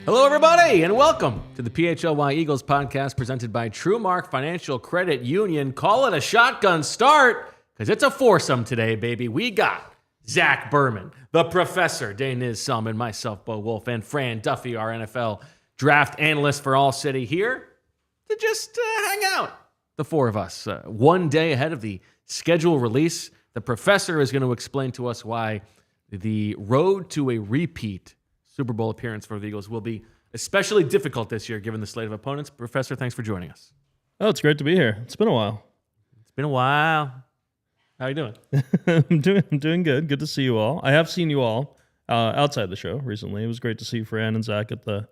Hello, everybody, and welcome to the PHLY Eagles podcast presented by TrueMark Financial Credit Union. Call it a shotgun start, because it's a foursome today, baby. We got Zack Berman, the professor, Deniz Selman, myself, Bo Wulf, and Fran Duffy, our NFL draft analyst for ALLCITY, here to just hang out. The four of us, one day ahead of the schedule release. The professor is going to explain to us why the road to a repeat Super Bowl appearance for the Eagles will be especially difficult this year, given the slate of opponents. Professor, thanks for joining us. Oh, it's great to be here. It's been a while. It's been a while. How are you doing? I'm doing good. Good to see you all. I have seen you all outside the show recently. It was great to see Fran and Zack at the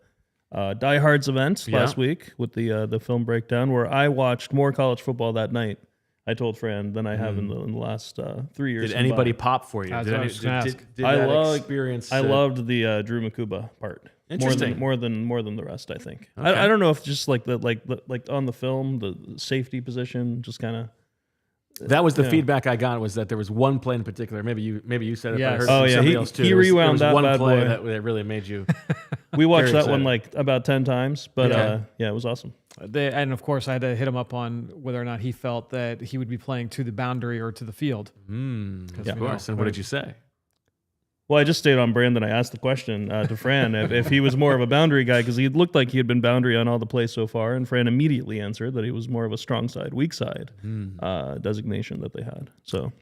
Die Hards event last week with the film breakdown, where I watched more college football that night, I told Fran, than I have in the last 3 years. Did anybody pop for you? Did that experience? I loved the Drew Makuba part. Interesting. More than the rest, I think. Okay. I don't know if just like on the film, the safety position, just kind of. That was the feedback I got, was that there was one play in particular. Maybe you said it. Yes. But I heard somebody else too. He rewound there was that one bad play boy. that really made you. We watched that excited. one like about 10 times, but it was awesome. And of course, I had to hit him up on whether or not he felt that he would be playing to the boundary or to the field. Of course. And what did you say? Well, I just stayed on brand, and I asked the question to Fran if he was more of a boundary guy, because he looked like he had been boundary on all the plays so far, and Fran immediately answered that he was more of a strong side, weak side designation that they had. So,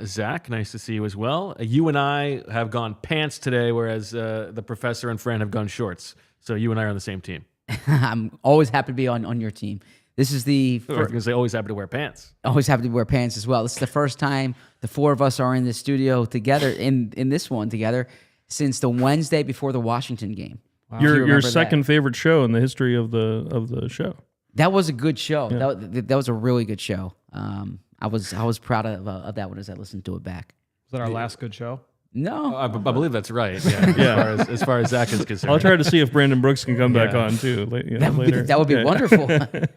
Zack, nice to see you as well. You and I have gone pants today, whereas the professor and Fran have gone shorts. So you and I are on the same team. I'm always happy to be on your team. This is the Because they always happy to wear pants. always happy to wear pants as well. This is the first time the four of us are in the studio together in this one together since the Wednesday before the Washington game. Wow. your second favorite show in the history of the show. That was a good show. Yeah. That was a really good show. I was proud of that one as I listened to it back. Was that our last good show? No, I believe that's right. Yeah. As far as Zack is concerned. I'll try to see if Brandon Brooks can come back on too. Later. that would be wonderful.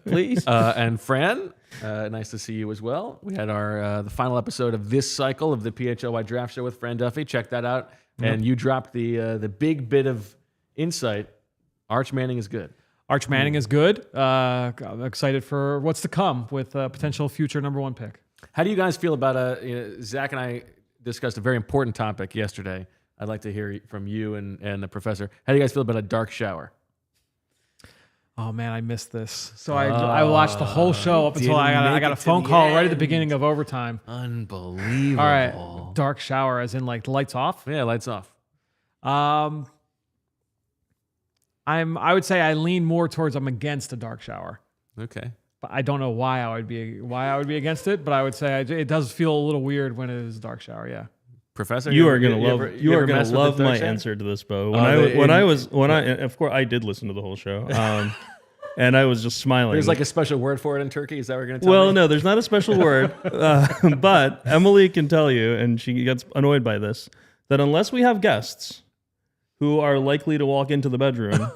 Please. And Fran, nice to see you as well. We had our the final episode of this cycle of the PHLY Draft Show with Fran Duffy. Check that out. And you dropped the big bit of insight. Arch Manning is good. Arch Manning is good. I'm excited for what's to come with a potential future number one pick. How do you guys feel about Zack and I discussed a very important topic yesterday. I'd like to hear from you and the professor. How do you guys feel about a dark shower? Oh man, I missed this. So I watched the whole show up until I got a phone call right at the beginning of overtime. Unbelievable. All right, dark shower, as in like the lights off. Yeah, lights off. I would say I lean more towards I'm against a dark shower. Okay. But I don't know why I would be against it. But I would say it does feel a little weird when it is a dark shower. Yeah. Professor, You are gonna love my answer to this, Bo. Of course I did listen to the whole show, and I was just smiling. There's like a special word for it in Turkey. Is that what you're gonna tell me? Well, no, there's not a special word, but Emily can tell you, and she gets annoyed by this, that unless we have guests who are likely to walk into the bedroom,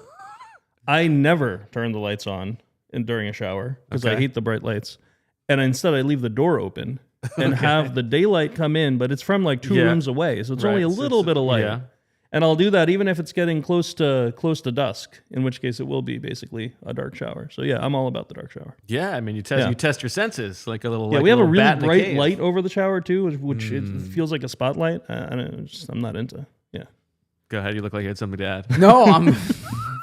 I never turn the lights on during a shower because I hate the bright lights, and instead I leave the door open and have the daylight come in, but it's from like two rooms away, so it's only a little bit of light. Yeah. And I'll do that even if it's getting close to dusk, in which case it will be basically a dark shower. So yeah, I'm all about the dark shower. Yeah, I mean you test your senses like a little. Yeah, like we have a really bat in bright cave. light over the shower too, which it feels like a spotlight. I'm not into. Yeah. Go ahead. You look like you had something to add. No, I'm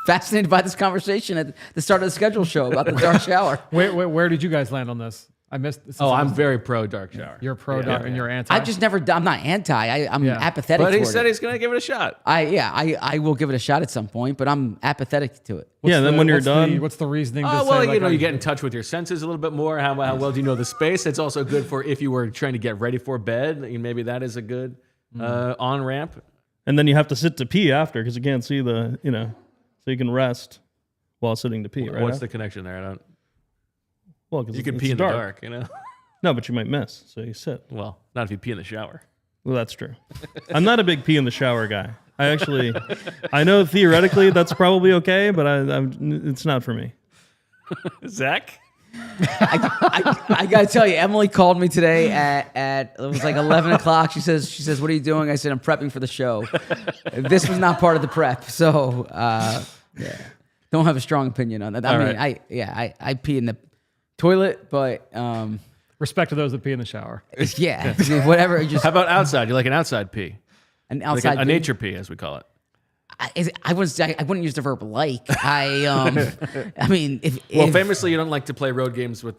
fascinated by this conversation at the start of the schedule show about the dark shower. Where did you guys land on this? I missed. Since Oh, I I'm was- very pro dark shower. You're pro dark and you're anti. I've just never. I'm not anti. I'm Yeah. apathetic. But he toward said it. he's going to give it a shot. I will give it a shot at some point, but I'm apathetic to it. Yeah, then when you're done, what's the reasoning? To Oh, say, well, like, you get in touch with your senses a little bit more. How well do you know the space? It's also good for if you were trying to get ready for bed. Maybe that is a good on-ramp. and then you have to sit to pee after because you can't see so you can rest while sitting to pee. Right? What's the connection there? I don't. Well, because You can pee in the dark, No, but you might miss, so you sit. Well, not if you pee in the shower. Well, that's true. I'm not a big pee in the shower guy. I know theoretically that's probably okay, but it's not for me. Zach? I gotta tell you, Emily called me today at it was like 11 o'clock. She says, "What are you doing?" I said, "I'm prepping for the show." This was not part of the prep, so yeah, don't have a strong opinion on that. I pee in the toilet, but respect to those that pee in the shower. yeah, whatever. Just How about outside? You like an outside pee? an Like outside a nature pee, as we call it. I wouldn't use the verb like. I mean, if Famously, you don't like to play road games with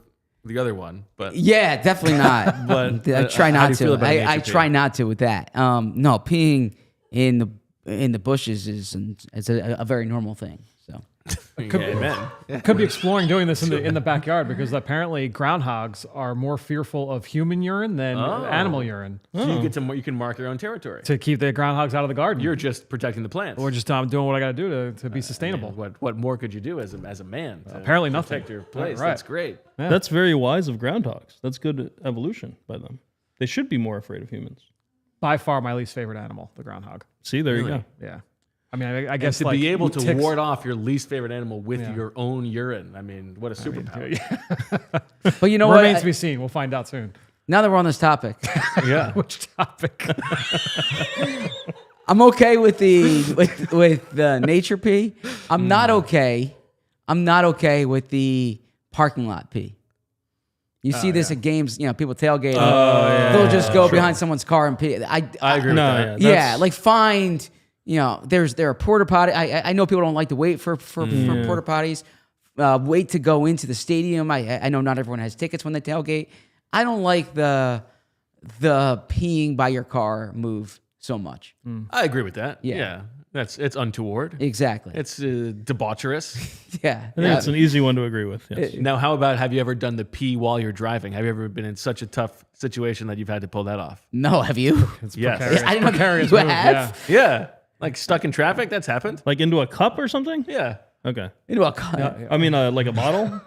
the other one, but yeah, definitely not. But, I try how do not you feel to. about a I nature try pee? not to with that. No, peeing in the bushes is a very normal thing. So amen. Could be exploring doing this in the backyard because apparently groundhogs are more fearful of human urine than animal urine. So you can mark your own territory. To keep the groundhogs out of the garden. You're just protecting the plants. We're just doing what I got to do to be sustainable. What more could you do as a man? To Apparently nothing. Protect your place. Right. That's great. Yeah. That's very wise of groundhogs. That's good evolution by them. They should be more afraid of humans. By far my least favorite animal, the groundhog. See, there you go. Yeah. I mean, I And guess to be able to ticks- ward off your least favorite animal with your own urine. I mean, what a superpower. but you know what? Remains to be seen. We'll find out soon. Now that we're on this topic, Yeah. Which topic? I'm okay with the nature pee. I'm not okay with the parking lot pee. You see this at games, people tailgating. They'll just go behind someone's car and pee. I agree with that. Yeah, like find, there are porta potty. I know people don't like to wait for porta potties. Wait to go into the stadium. I know not everyone has tickets when they tailgate. I don't like the peeing by your car move so much. I agree with that. Yeah. It's untoward. Exactly. It's debaucherous. Yeah. I think it's an easy one to agree with. Yes. Now, how about, have you ever done the pee while you're driving? Have you ever been in such a tough situation that you've had to pull that off? No, have you? Yes. precarious. I didn't know Precarious you move, have. Yeah. Like stuck in traffic? That's happened. Like into a cup or something? Yeah. Okay. Into a car. I mean, like a bottle?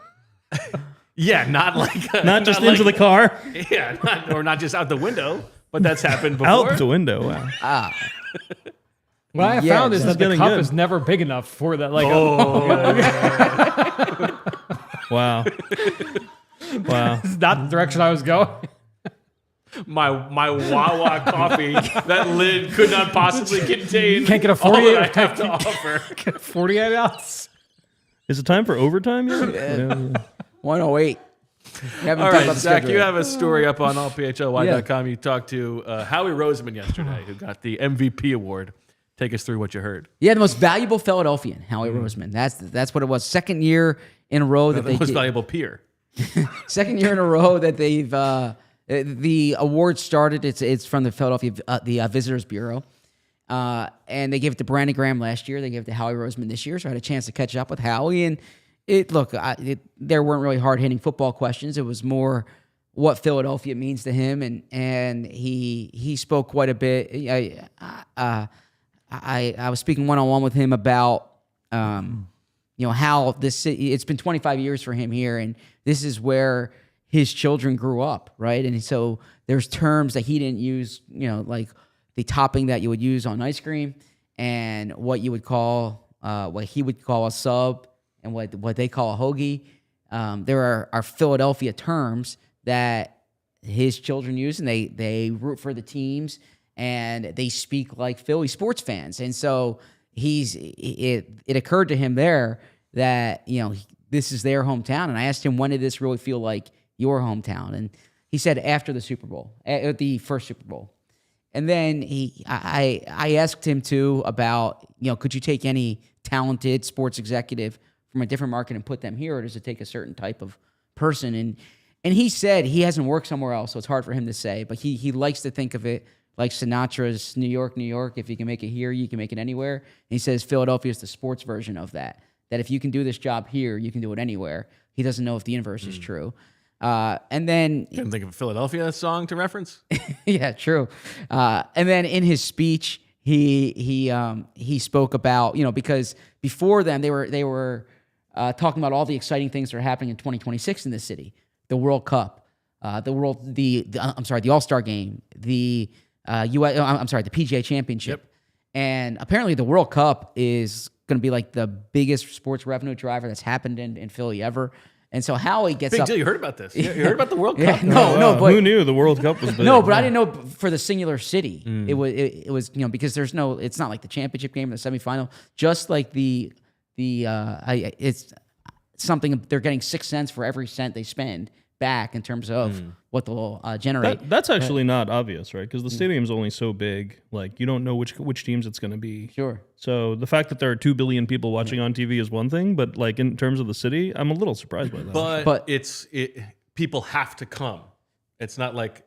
Yeah, not like... Not just into the car? Yeah, not just out the window, but that's happened before. Out the window. Wow. What I have Yeah, found is this that is the getting cup good. is never big enough for that. Like, Wow. Wow. it's not the direction I was going. My Wawa coffee, that lid could not possibly contain Can't get a all 48 that I have to offer. 48 ounce. Is it time for overtime yet? Yeah. 108. We haven't All talked about right, the Zach, schedule you yet. have a story up on allphly.com. You talked to Howie Roseman yesterday, who got the MVP award. Take us through what you heard. Yeah, the most valuable Philadelphian, Howie Roseman. That's what it was. Second year in a row that The most valuable peer. second year in a row that they've the award started. It's from the Philadelphia Visitors Bureau, and they gave it to Brandon Graham last year. They gave it to Howie Roseman this year. So I had a chance to catch up with Howie, and there weren't really hard hitting football questions. It was more what Philadelphia means to him, and he spoke quite a bit. I was speaking one-on-one with him about how this city, it's been 25 years for him here, and this is where his children grew up, right? And so there's terms that he didn't use, like the topping that you would use on ice cream, and what you would call what he would call a sub, and what they call a hoagie. There are Philadelphia terms that his children use, and they root for the teams, and they speak like Philly sports fans. And so it occurred to him there that, this is their hometown. And I asked him, when did this really feel like your hometown? And he said after the Super Bowl, at the first Super Bowl. And then I asked him too about, could you take any talented sports executive from a different market and put them here, or does it take a certain type of person? And he said he hasn't worked somewhere else, so it's hard for him to say. But he likes to think of it like Sinatra's New York, New York. If you can make it here, you can make it anywhere. And he says Philadelphia is the sports version of that. That if you can do this job here, you can do it anywhere. He doesn't know if the inverse is true. And then Couldn't think of a Philadelphia song to reference. yeah, true. And then in his speech, he spoke about, because before then they were talking about all the exciting things that are happening in 2026 in this city, the World Cup, the All-Star Game, the PGA Championship, and apparently the World Cup is going to be like the biggest sports revenue driver that's happened in Philly ever. And so Howie gets Big up. deal. You heard about this? You heard about the World Cup? No, but who knew the World Cup was big? no, but I didn't know for the singular city. It was because it's not like the championship game or the semifinal. Just like it's something they're getting 6 cents for every cent they spend back in terms of what they'll generate. That's actually not obvious, right? Because the stadium's only so big. Like, you don't know which teams it's going to be. Sure. So the fact that there are 2 billion people watching on TV is one thing, but like in terms of the city, I'm a little surprised by that. But people have to come. It's not like,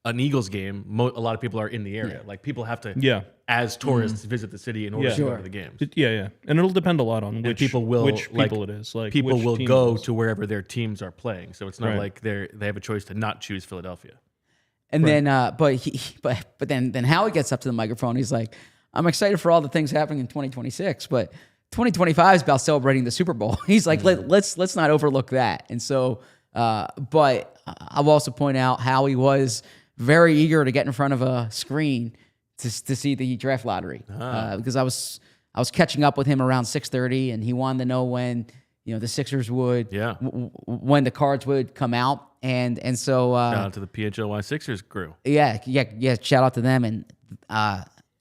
an Eagles game, a lot of people are in the area. Like, people have to, as tourists, visit the city in order to go to the games. Yeah. And it'll depend a lot on which people it is. Like, people which will team go it is. to wherever their teams are playing. So it's not like they have a choice to not choose Philadelphia. And then, but then Howie gets up to the microphone. He's like, "I'm excited for all the things happening in 2026, but 2025 is about celebrating the Super Bowl." He's like, "Let's not overlook that." And so, but I'll also point out Howie was very eager to get in front of a screen to see the draft lottery because I was catching up with him around 6:30, and he wanted to know when the Sixers would when the cards would come out. And so Shout out to the PHLY Sixers crew. Yeah. Shout out to them, and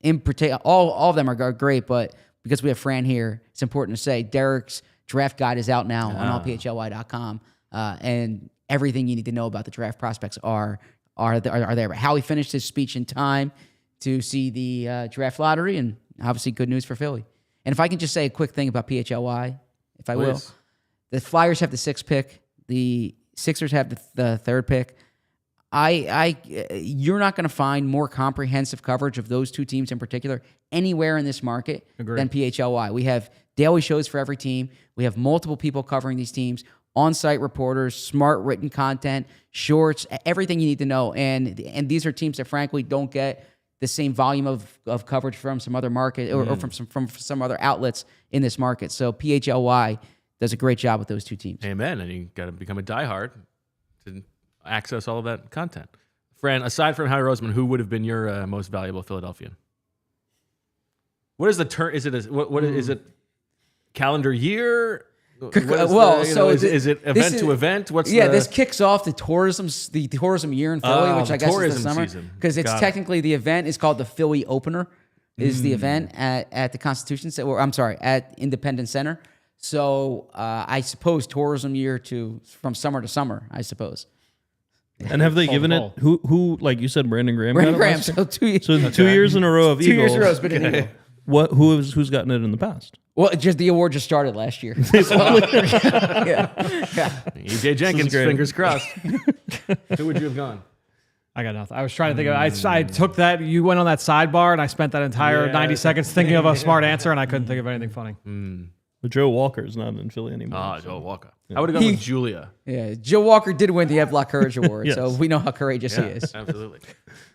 in particular, all of them are great. But because we have Fran here, it's important to say Derek's draft guide is out now on allphly.com, and everything you need to know about the draft prospects are there. But Howie finished his speech in time to see the draft lottery, and obviously good news for Philly. And if I can just say a quick thing about PHLY, if I will, the Flyers have the 6th pick. The Sixers have the 3rd pick. You're not going to find more comprehensive coverage of those two teams in particular anywhere in this market than PHLY. We have daily shows for every team. We have multiple people covering these teams, on-site reporters, smart written content, shorts, everything you need to know. And these are teams that frankly don't get the same volume of coverage from some other market or from some other outlets in this market. So PHLY does a great job with those two teams. Amen. And you got to become a diehard to access all of that content. Fran, aside from Howie Roseman, who would have been your most valuable Philadelphian? What is the term? Is it what is it? Calendar year? Is it event to event? This kicks off the tourism year in Philly, which I guess is the summer, because it's technically the event is called the Philly Opener. Is the event at the Constitution Center? Or I'm sorry, at Independence Center. So I suppose tourism year from summer to summer, I suppose. And have they given it who like you said, Brandon Graham? Brandon Graham. So 2 years. So 2 years in a row of 2 Eagles. years in a row has been an Eagle. Who's gotten it in the past? Well, just the award just started last year. E.J. Jenkins, fingers crossed. Who would you have gone? I got nothing. I was trying to think of I took that. You went on that sidebar, and I spent that entire 90 seconds thinking of a smart answer, and I couldn't think of anything funny. But Joe Walker's not in Philly anymore. Joe Walker. I would have gone with Julia. Yeah, Joe Walker did win the Evlock Courage Award, so we know how courageous he is. Absolutely.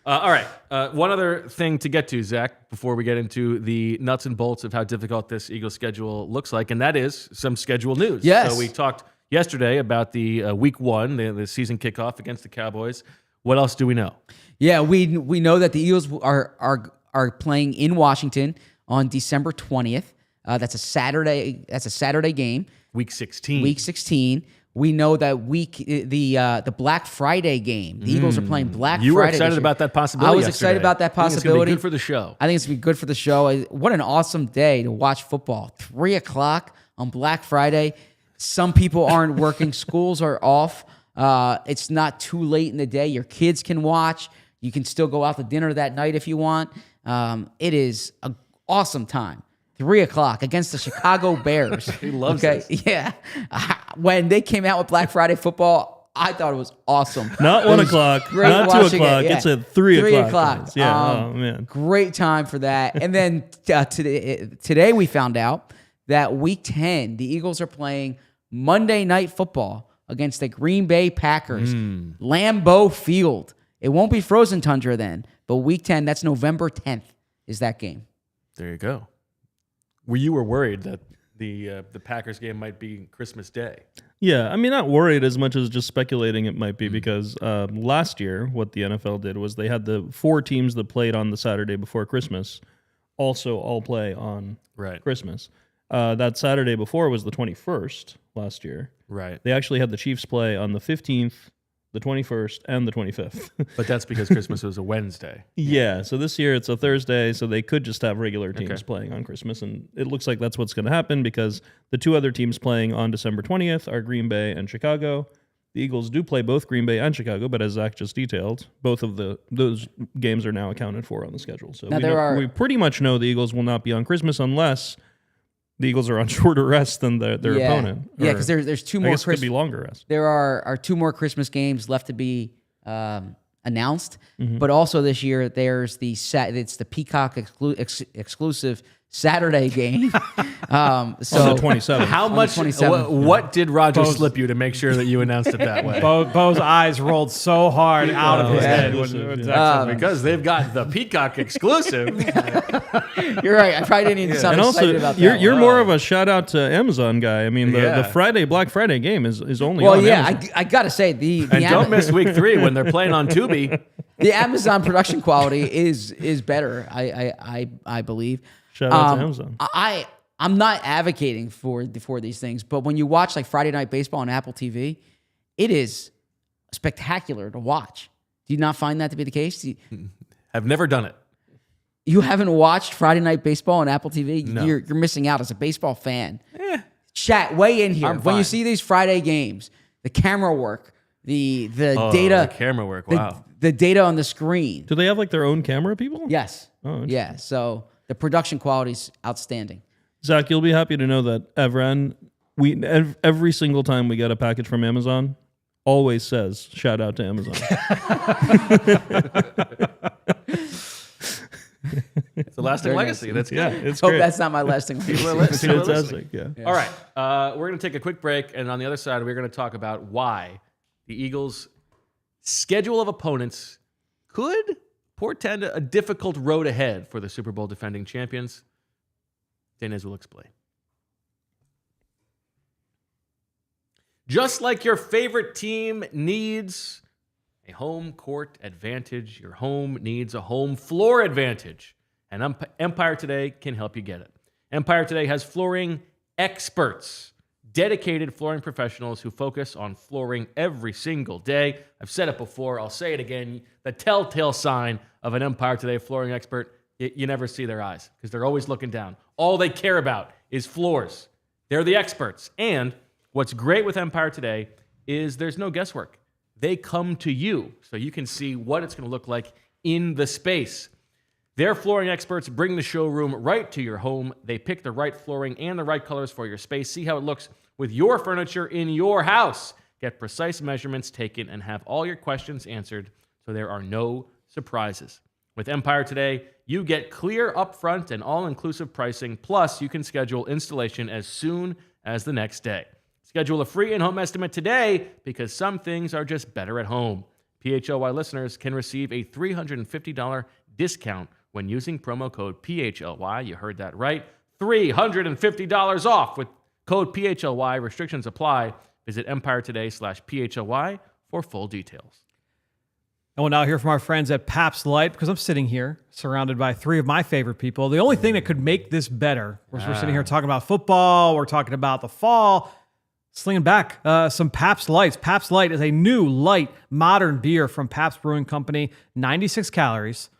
All right. One other thing to get to, Zach, before we get into the nuts and bolts of how difficult this Eagles schedule looks like, and that is some schedule news. Yes. So we talked yesterday about the week 1, the season kickoff against the Cowboys. What else do we know? Yeah, we know that the Eagles are playing in Washington on December 20th. That's a Saturday. That's a Saturday game. Week 16. Week 16. We know that the Black Friday game. The Eagles are playing Black Friday. You were excited about that possibility. I was excited about that possibility. I think it's going to be good for the show. I think it's going to be good for the show. What an awesome day to watch football. 3:00 on Black Friday. Some people aren't working. Schools are off. It's not too late in the day. Your kids can watch. You can still go out to dinner that night if you want. It is an awesome time. 3:00 against the Chicago Bears. He loves this. Yeah. when they came out with Black Friday football, I thought it was awesome. Not It 1 was o'clock, great not 2 watching o'clock. it, yeah. It's at 3 o'clock. 3 o'clock. Yeah. Oh man. Great time for that. And then today we found out that Week 10, the Eagles are playing Monday Night Football against the Green Bay Packers, Lambeau Field. It won't be frozen tundra then, but Week 10, that's November 10th, is that game. There you go. You were worried that the Packers game might be Christmas Day. Yeah, I mean, not worried as much as just speculating it might be because last year, what the NFL did was they had the 4 teams that played on the Saturday before Christmas also all play on Christmas. That Saturday before was the 21st last year. Right. They actually had the Chiefs play on the 15th, the 21st, and the 25th. But that's because Christmas was a Wednesday. Yeah, so this year it's a Thursday, so they could just have regular teams playing on Christmas, and it looks like that's what's going to happen because the 2 other teams playing on December 20th are Green Bay and Chicago. The Eagles do play both Green Bay and Chicago, but as Zach just detailed, both of those games are now accounted for on the schedule. So we pretty much know the Eagles will not be on Christmas unless the Eagles are on shorter rest than their opponent. Yeah, because there's 2 more. I guess it could be longer rest. There are 2 more Christmas games left to be announced, but also this year there's it's the Peacock exclusive Saturday game. So on the 27th. How much? What did Roger slip you to make sure that you announced it that way? Bo's eyes rolled so hard out of his head because they've got the Peacock exclusive. You're right. I probably didn't even sound excited about that. You're more of a shout out to Amazon guy. I mean, the Black Friday game is only on Amazon. I gotta say the don't miss week 3 when they're playing on Tubi. The Amazon production quality is better. I believe. Shout out to Amazon. I'm not advocating for these things, but when you watch like Friday Night Baseball on Apple TV, it is spectacular to watch. Do you not find that to be the case? I've never done it. You haven't watched Friday Night Baseball on Apple TV? No. You're missing out as a baseball fan. Chat, weigh in here. When you see these Friday games, the camera work, the data, the camera work. Wow. The data on the screen. Do they have like their own camera people? Yes. Oh, yeah. So the production quality is outstanding. Zach, you'll be happy to know that Evren, every single time we get a package from Amazon, always says, shout out to Amazon. It's a lasting legacy. That's good. Yeah, it's Hope great. that's not my lasting legacy. It's fantastic, yeah. All right. We're going to take a quick break, and on the other side, we're going to talk about why the Eagles' schedule of opponents could portend a difficult road ahead for the Super Bowl defending champions. Deniz will explain. Just like your favorite team needs a home court advantage, your home needs a home floor advantage. And Empire Today can help you get it. Empire Today has flooring experts, dedicated flooring professionals who focus on flooring every single day. I've said it before. I'll say it again. The telltale sign of an Empire Today flooring expert, you never see their eyes because they're always looking down. All they care about is floors. They're the experts. And what's great with Empire Today is there's no guesswork. They come to you so you can see what it's going to look like in the space. Their flooring experts bring the showroom right to your home. They pick the right flooring and the right colors for your space. See how it looks with your furniture in your house. Get precise measurements taken and have all your questions answered so there are no surprises. With Empire Today, you get clear upfront and all-inclusive pricing, plus you can schedule installation as soon as the next day. Schedule a free in-home estimate today because some things are just better at home. PHLY listeners can receive a $350 discount when using promo code PHLY. You heard that right. $350 off with code PHLY. Restrictions apply. Visit EmpireToday.com/PHLY for full details. And we'll now hear from our friends at Pabst Light because I'm sitting here surrounded by 3 of my favorite people. The only thing that could make this better was we're sitting here talking about football. We're talking about the fall. Slinging back some Pabst Lights. Pabst Light is a new, light, modern beer from Pabst Brewing Company. 96 calories,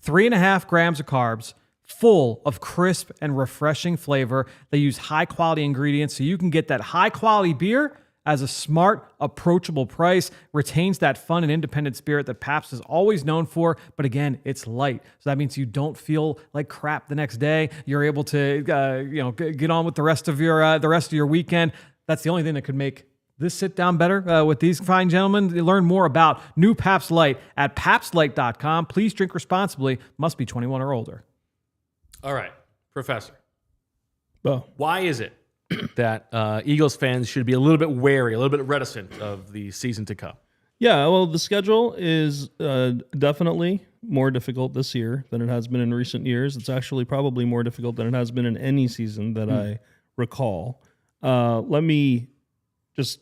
3.5 grams of carbs, full of crisp and refreshing flavor. They use high-quality ingredients so you can get that high-quality beer as a smart, approachable price. Retains that fun and independent spirit that Pabst is always known for. But again, it's light. So that means you don't feel like crap the next day. You're able to get on with the rest of your weekend. That's the only thing that could make this sit down better with these fine gentlemen. Learn more about new Pabst Light at PabstLight.com. Please drink responsibly. Must be 21 or older. All right, Professor. Well, Why is it that Eagles fans should be a little bit wary, a little bit reticent of the season to come? yeah, well, the schedule is definitely more difficult this year than it has been in recent years. It's actually probably more difficult than it has been in any season that I recall. Let me just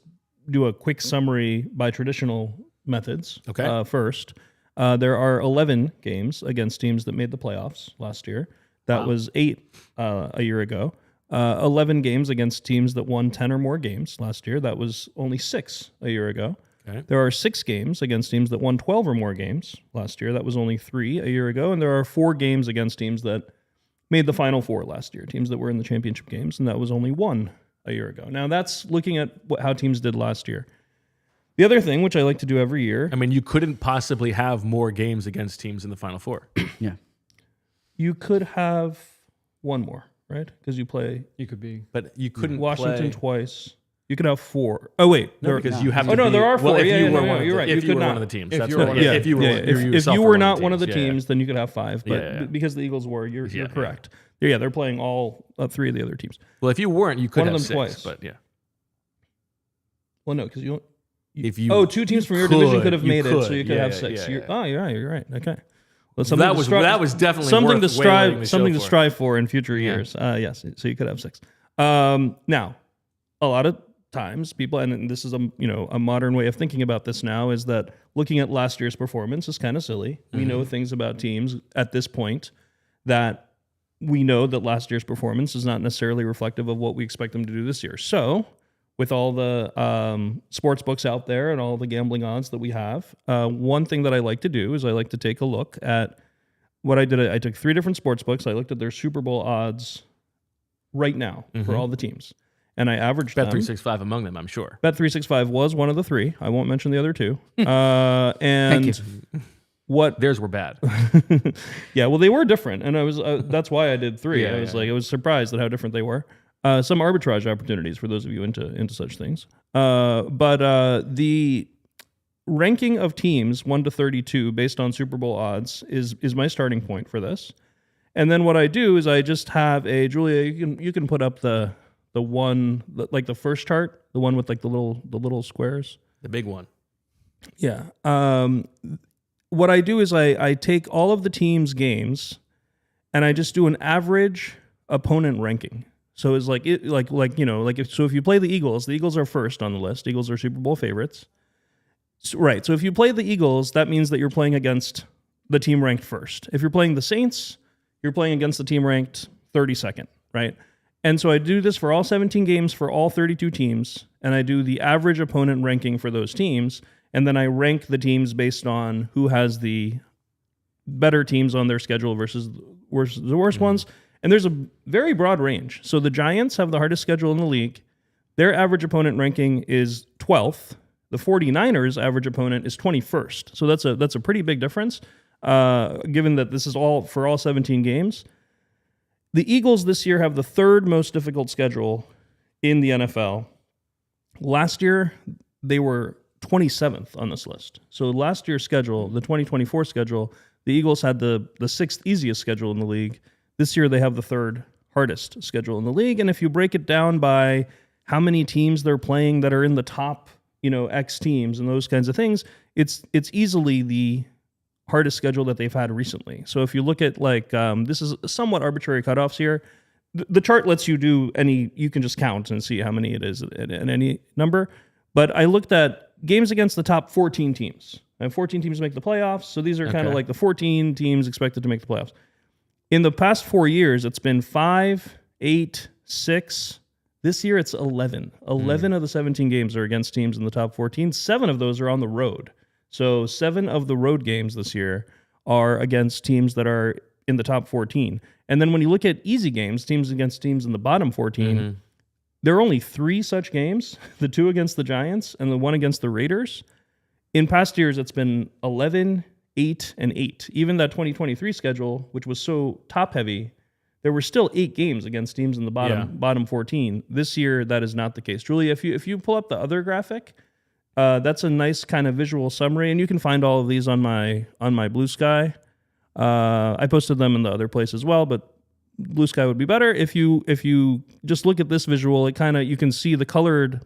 do a quick summary by traditional methods. Okay. First, there are 11 games against teams that made the playoffs last year. That was 8 a year ago. 11 games against teams that won 10 or more games last year. That was only 6 a year ago. Okay. There are 6 games against teams that won 12 or more games last year. That was only 3 a year ago. And there are 4 games against teams that made the Final Four last year, teams that were in the championship games, and that was only 1 a year ago. Now, that's looking at how teams did last year. The other thing, which I like to do every year, I mean, you couldn't possibly have more games against teams in the Final Four. Yeah. you could have 1 more, right? Because you play You could be. But you couldn't Washington play. twice. You could have 4. Oh, wait. No, because you have to Oh, no, be- there are 4. Well, if Yeah, you yeah, were no, one of you're the- right. If You you could were not. one of the teams. If That's you were right. one of the- If you were If yourself you were were one not of one of the teams, yeah. teams, then you could have 5. But Yeah. because the Eagles were, you're Yeah. correct. Yeah, they're playing all 3 of the other teams. Well, if you weren't, you could One of have them 6. twice. But yeah. Well, no, because you don't. If you 2 teams from your division could have made it, so you could Yeah, have yeah, 6. yeah, You're, yeah. oh, you're right. You're right. Okay. Well, That was definitely something worth to waylaying the strive show something to for. strive for in future years. Yes, so you could have 6. Now, a lot of times people, and this is a modern way of thinking about this now, is that looking at last year's performance is kind of silly. We know things about teams at this point that we know that last year's performance is not necessarily reflective of what we expect them to do this year. So, with all the sports books out there and all the gambling odds that we have, one thing that I like to do is I like to take a look at what I did. I took 3 different sports books. I looked at their Super Bowl odds right now for all the teams, and I averaged them. Bet365 among them, I'm sure. Bet365 was one of the 3. I won't mention the other 2. And Thank you. what? Theirs were bad. Yeah, well, they were different, and I was that's why I did 3. Yeah, I was yeah. I was surprised at how different they were. Some arbitrage opportunities for those of you into such things. But the ranking of teams 1 to 32 based on Super Bowl odds is my starting point for this. And then what I do is I just have a Julia. You can put up the one like the first chart, the one with like the little squares. The big one. Yeah. What I do is I take all of the teams' games, and I just do an average opponent ranking. So it's like if you play the Eagles are first on the list. Eagles are Super Bowl favorites. Right. So if you play the Eagles, that means that you're playing against the team ranked first. If you're playing the Saints, you're playing against the team ranked 32nd, right? And so I do this for all 17 games for all 32 teams, and I do the average opponent ranking for those teams, and then I rank the teams based on who has the better teams on their schedule versus the worst ones. And there's a very broad range. So the Giants have the hardest schedule in the league. Their average opponent ranking is 12th. The 49ers average opponent is 21st. So that's a pretty big difference, given that this is all for all 17 games. The Eagles this year have the 3rd most difficult schedule in the NFL. Last year, they were 27th on this list. So last year's schedule, the 2024 schedule, the Eagles had the 6th easiest schedule in the league. This year, they have the 3rd hardest schedule in the league. And if you break it down by how many teams they're playing that are in the top, X teams and those kinds of things, it's easily the hardest schedule that they've had recently. So if you look at this is somewhat arbitrary cutoffs here. The chart lets you you can just count and see how many it is at any number. But I looked at games against the top 14 teams. And 14 teams make the playoffs. So these are kind of like the 14 teams expected to make the playoffs. In the past 4 years, it's been 5, 8, 6. This year, it's 11. 11 of the 17 games are against teams in the top 14. 7 of those are on the road. So 7 of the road games this year are against teams that are in the top 14. And then when you look at easy games, teams against teams in the bottom 14, there are only 3 such games, the 2 against the Giants and the 1 against the Raiders. In past years, it's been 11, 8, and 8. Even that 2023 schedule, which was so top-heavy, there were still 8 games against teams in the bottom 14. This year, that is not the case. Julie, if you pull up the other graphic, that's a nice kind of visual summary, and you can find all of these on my Blue Sky. I posted them in the other place as well, but Blue Sky would be better. If you just look at this visual, it kind of, you can see the colored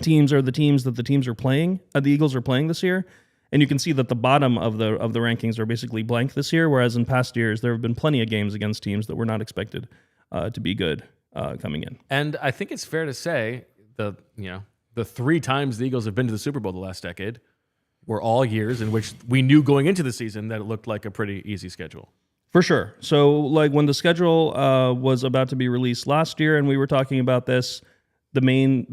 teams are the teams that the teams are playing. The Eagles are playing this year. And you can see that the bottom of the rankings are basically blank this year, whereas in past years there have been plenty of games against teams that were not expected to be good coming in. And I think it's fair to say the 3 times the Eagles have been to the Super Bowl the last decade were all years in which we knew going into the season that it looked like a pretty easy schedule. For sure. So like when the schedule was about to be released last year, and we were talking about this, the main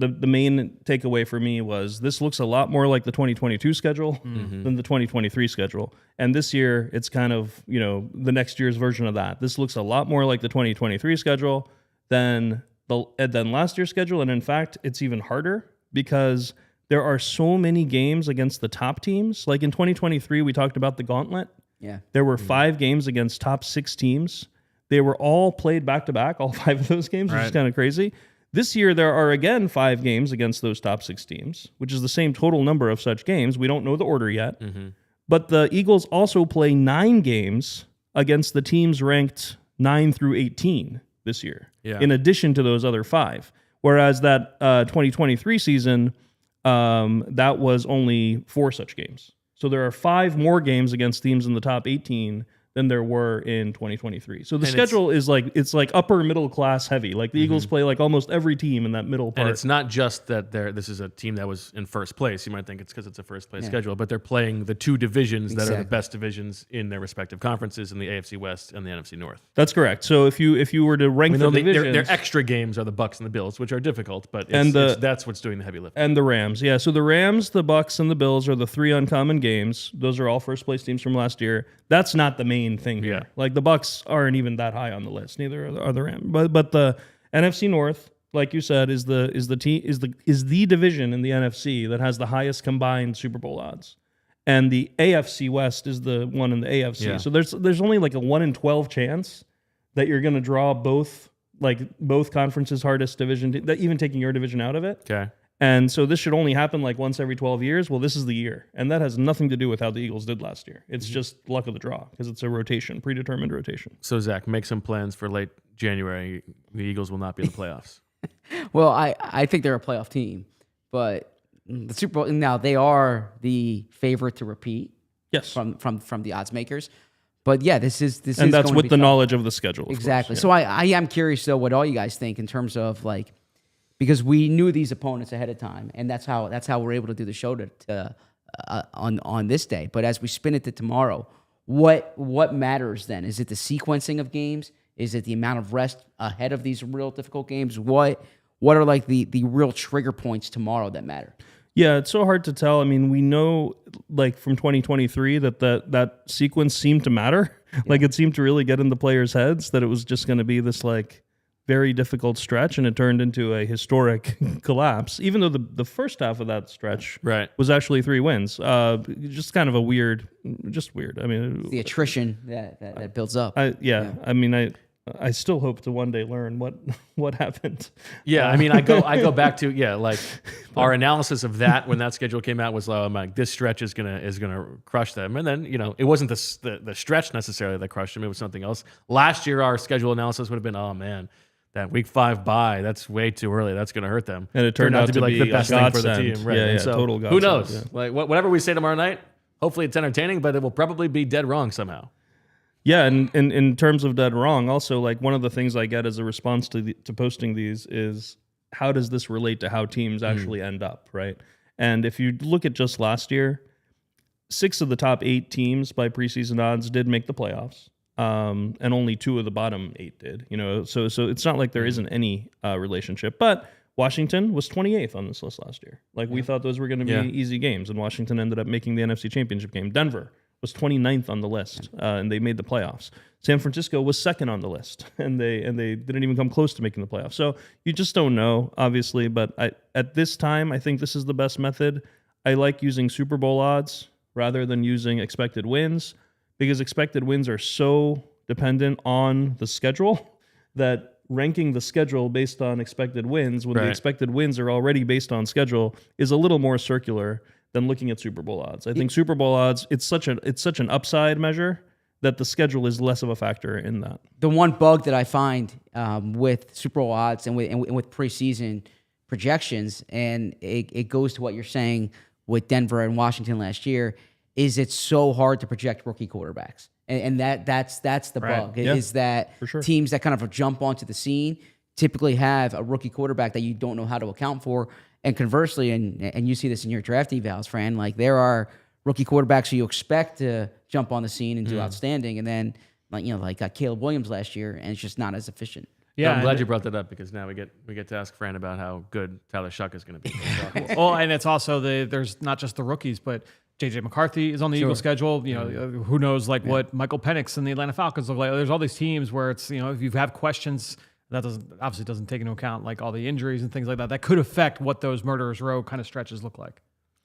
takeaway for me was this looks a lot more like the 2022 schedule than the 2023 schedule. And this year, it's kind of, the next year's version of that. This looks a lot more like the 2023 schedule than last year's schedule. And in fact, it's even harder because there are so many games against the top teams. Like in 2023, we talked about the gauntlet. Yeah. There were 5 games against top 6 teams. They were all played back-to-back, all 5 of those games, which is kind of crazy. This year, there are again 5 games against those top 6 teams, which is the same total number of such games. We don't know the order yet. But the Eagles also play 9 games against the teams ranked 9 through 18 this year, in addition to those other 5. Whereas that 2023 season, that was only 4 such games. So there are 5 more games against teams in the top 18 than there were in 2023. So the schedule is it's like upper middle class heavy. Like the Eagles play like almost every team in that middle part. And it's not just that this is a team that was in first place. You might think it's because it's a first place schedule, but they're playing the 2 divisions that are the best divisions in their respective conferences in the AFC West and the NFC North. That's correct. So if you were to rank the divisions, their extra games are the Bucs and the Bills, which are difficult, but that's what's doing the heavy lifting. And the Rams. Yeah, so the Rams, the Bucs, and the Bills are the 3 uncommon games. Those are all first place teams from last year. That's not the main thing here. Like the Bucs aren't even that high on the list. Neither are the Rams. But the NFC North, like you said, is the division in the NFC that has the highest combined Super Bowl odds. And the AFC West is the one in the AFC. Yeah. So there's only like a 1 in 12 chance that you're going to draw both conferences' hardest division, even taking your division out of it. Okay. And so this should only happen like once every 12 years. Well, this is the year. And that has nothing to do with how the Eagles did last year. It's just luck of the draw because it's a rotation, predetermined rotation. So, Zach, make some plans for late January. The Eagles will not be in the playoffs. Well, I think they're a playoff team. But the Super Bowl, now they are the favorite to repeat. Yes. From the odds makers. But yeah, this is and that's going with to be the tough. knowledge of the schedule. Exactly. Course, So I am curious though what all you guys think in terms of like, because we knew these opponents ahead of time, and that's how we're able to do the show on this day. But as we spin it to tomorrow, what matters then? Is it the sequencing of games? Is it the amount of rest ahead of these real difficult games? What are like the real trigger points tomorrow that matter? Yeah, it's so hard to tell. I mean, we know like from 2023 that sequence seemed to matter. Yeah. Like it seemed to really get in the players' heads that it was just going to be this like very difficult stretch, and it turned into a historic collapse, even though the first half of that stretch was actually 3 wins. Just kind of a weird. I mean, the attrition that builds up. I mean, I still hope to one day learn what happened. Yeah, I mean, I go back to like our analysis of that when that schedule came out was like this stretch is gonna crush them, and then it wasn't the stretch necessarily that crushed them; it was something else. Last year, our schedule analysis would have been, oh man, that week 5 bye, that's way too early. That's going to hurt them. And it turned out to be like the best thing for the team. Right? Yeah, so total godsend. Who knows? Like whatever we say tomorrow night, hopefully it's entertaining, but it will probably be dead wrong somehow. Yeah, and in terms of dead wrong, also like one of the things I get as a response to posting these is how does this relate to how teams actually end up, right? And if you look at just last year, 6 of the top 8 teams by preseason odds did make the playoffs. And only 2 of the bottom 8 did, so it's not like there isn't any relationship, but Washington was 28th on this list last year. Like we thought those were going to be easy games, and Washington ended up making the NFC Championship game. Denver was 29th on the list, and they made the playoffs. San Francisco was 2nd on the list, and they didn't even come close to making the playoffs. So you just don't know, obviously, but at this time, I think this is the best method. I like using Super Bowl odds rather than using expected wins, because expected wins are so dependent on the schedule that ranking the schedule based on expected wins when the Right. expected wins are already based on schedule is a little more circular than looking at Super Bowl odds. I think Super Bowl odds, it's such an upside measure that the schedule is less of a factor in that. The one bug that I find with Super Bowl odds and with preseason projections, and it goes to what you're saying with Denver and Washington last year, is it's so hard to project rookie quarterbacks. And that's the Right. bug, Yeah, is that for sure. teams that kind of jump onto the scene typically have a rookie quarterback that you don't know how to account for. And conversely, and you see this in your draft evals, Fran, like there are rookie quarterbacks who you expect to jump on the scene and do outstanding, and then like Caleb Williams last year, and it's just not as efficient. Yeah, I'm glad and- you brought that up because now we get to ask Fran about how good Tyler Shuck is going to be. Well, and it's also there's not just the rookies, but JJ McCarthy is on the Eagles schedule. Who knows what Michael Penix and the Atlanta Falcons look like. There's all these teams where it's, if you have questions, that doesn't take into account like all the injuries and things like that could affect what those murderers row kind of stretches look like.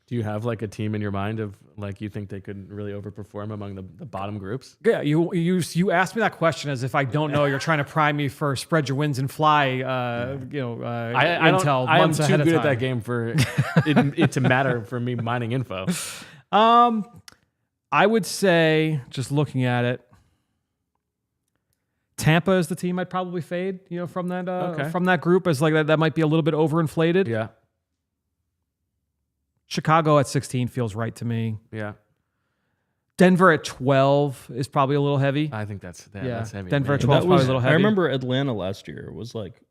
Do you have like a team in your mind of like you think they could really overperform among the bottom groups? Yeah, you asked me that question as if I don't know. You're trying to prime me for spread your wins and fly. Intel I am months too ahead of good time. at that game for it to matter for me mining info. I would say, just looking at it, Tampa is the team I'd probably fade. From that group, as like that might be a little bit overinflated. Yeah, Chicago at 16 feels right to me. yeah. Denver at 12 is probably a little heavy. I think that's Yeah, that's heavy. Denver man. at 12 is probably a little heavy. I remember Atlanta last year was like,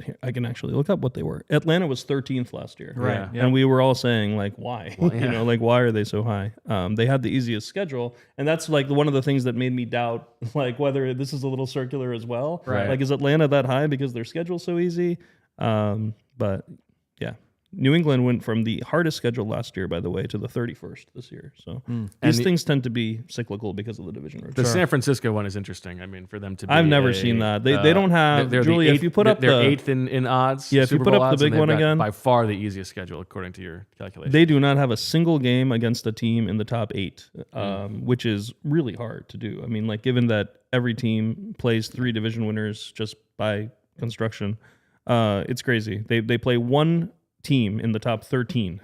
here, I can actually look up what they were. Atlanta was 13th last year. Right. Yeah. Yeah. And we were all saying like, why? yeah. Like why are they so high? They had the easiest schedule, and that's like one of the things that made me doubt like whether this is a little circular as well. Right. Like, is Atlanta that high because their schedule's so easy? But yeah, New England went from the hardest schedule last year, by the way, to the 31st this year. So these things tend to be cyclical because of the division rotation. The San Francisco one is interesting. I mean, for them to be I've never seen that. They don't have they're the Julia. eighth- If you put up they're the eighth in odds. Yeah, if you Super put Bowl up the odds, and big they've one got again- by far the easiest schedule according to your calculation. They do not have a single game against a team in the top 8, which is really hard to do. I mean, like given that every team plays 3 division winners just by construction, it's crazy. They play one team in the top 13,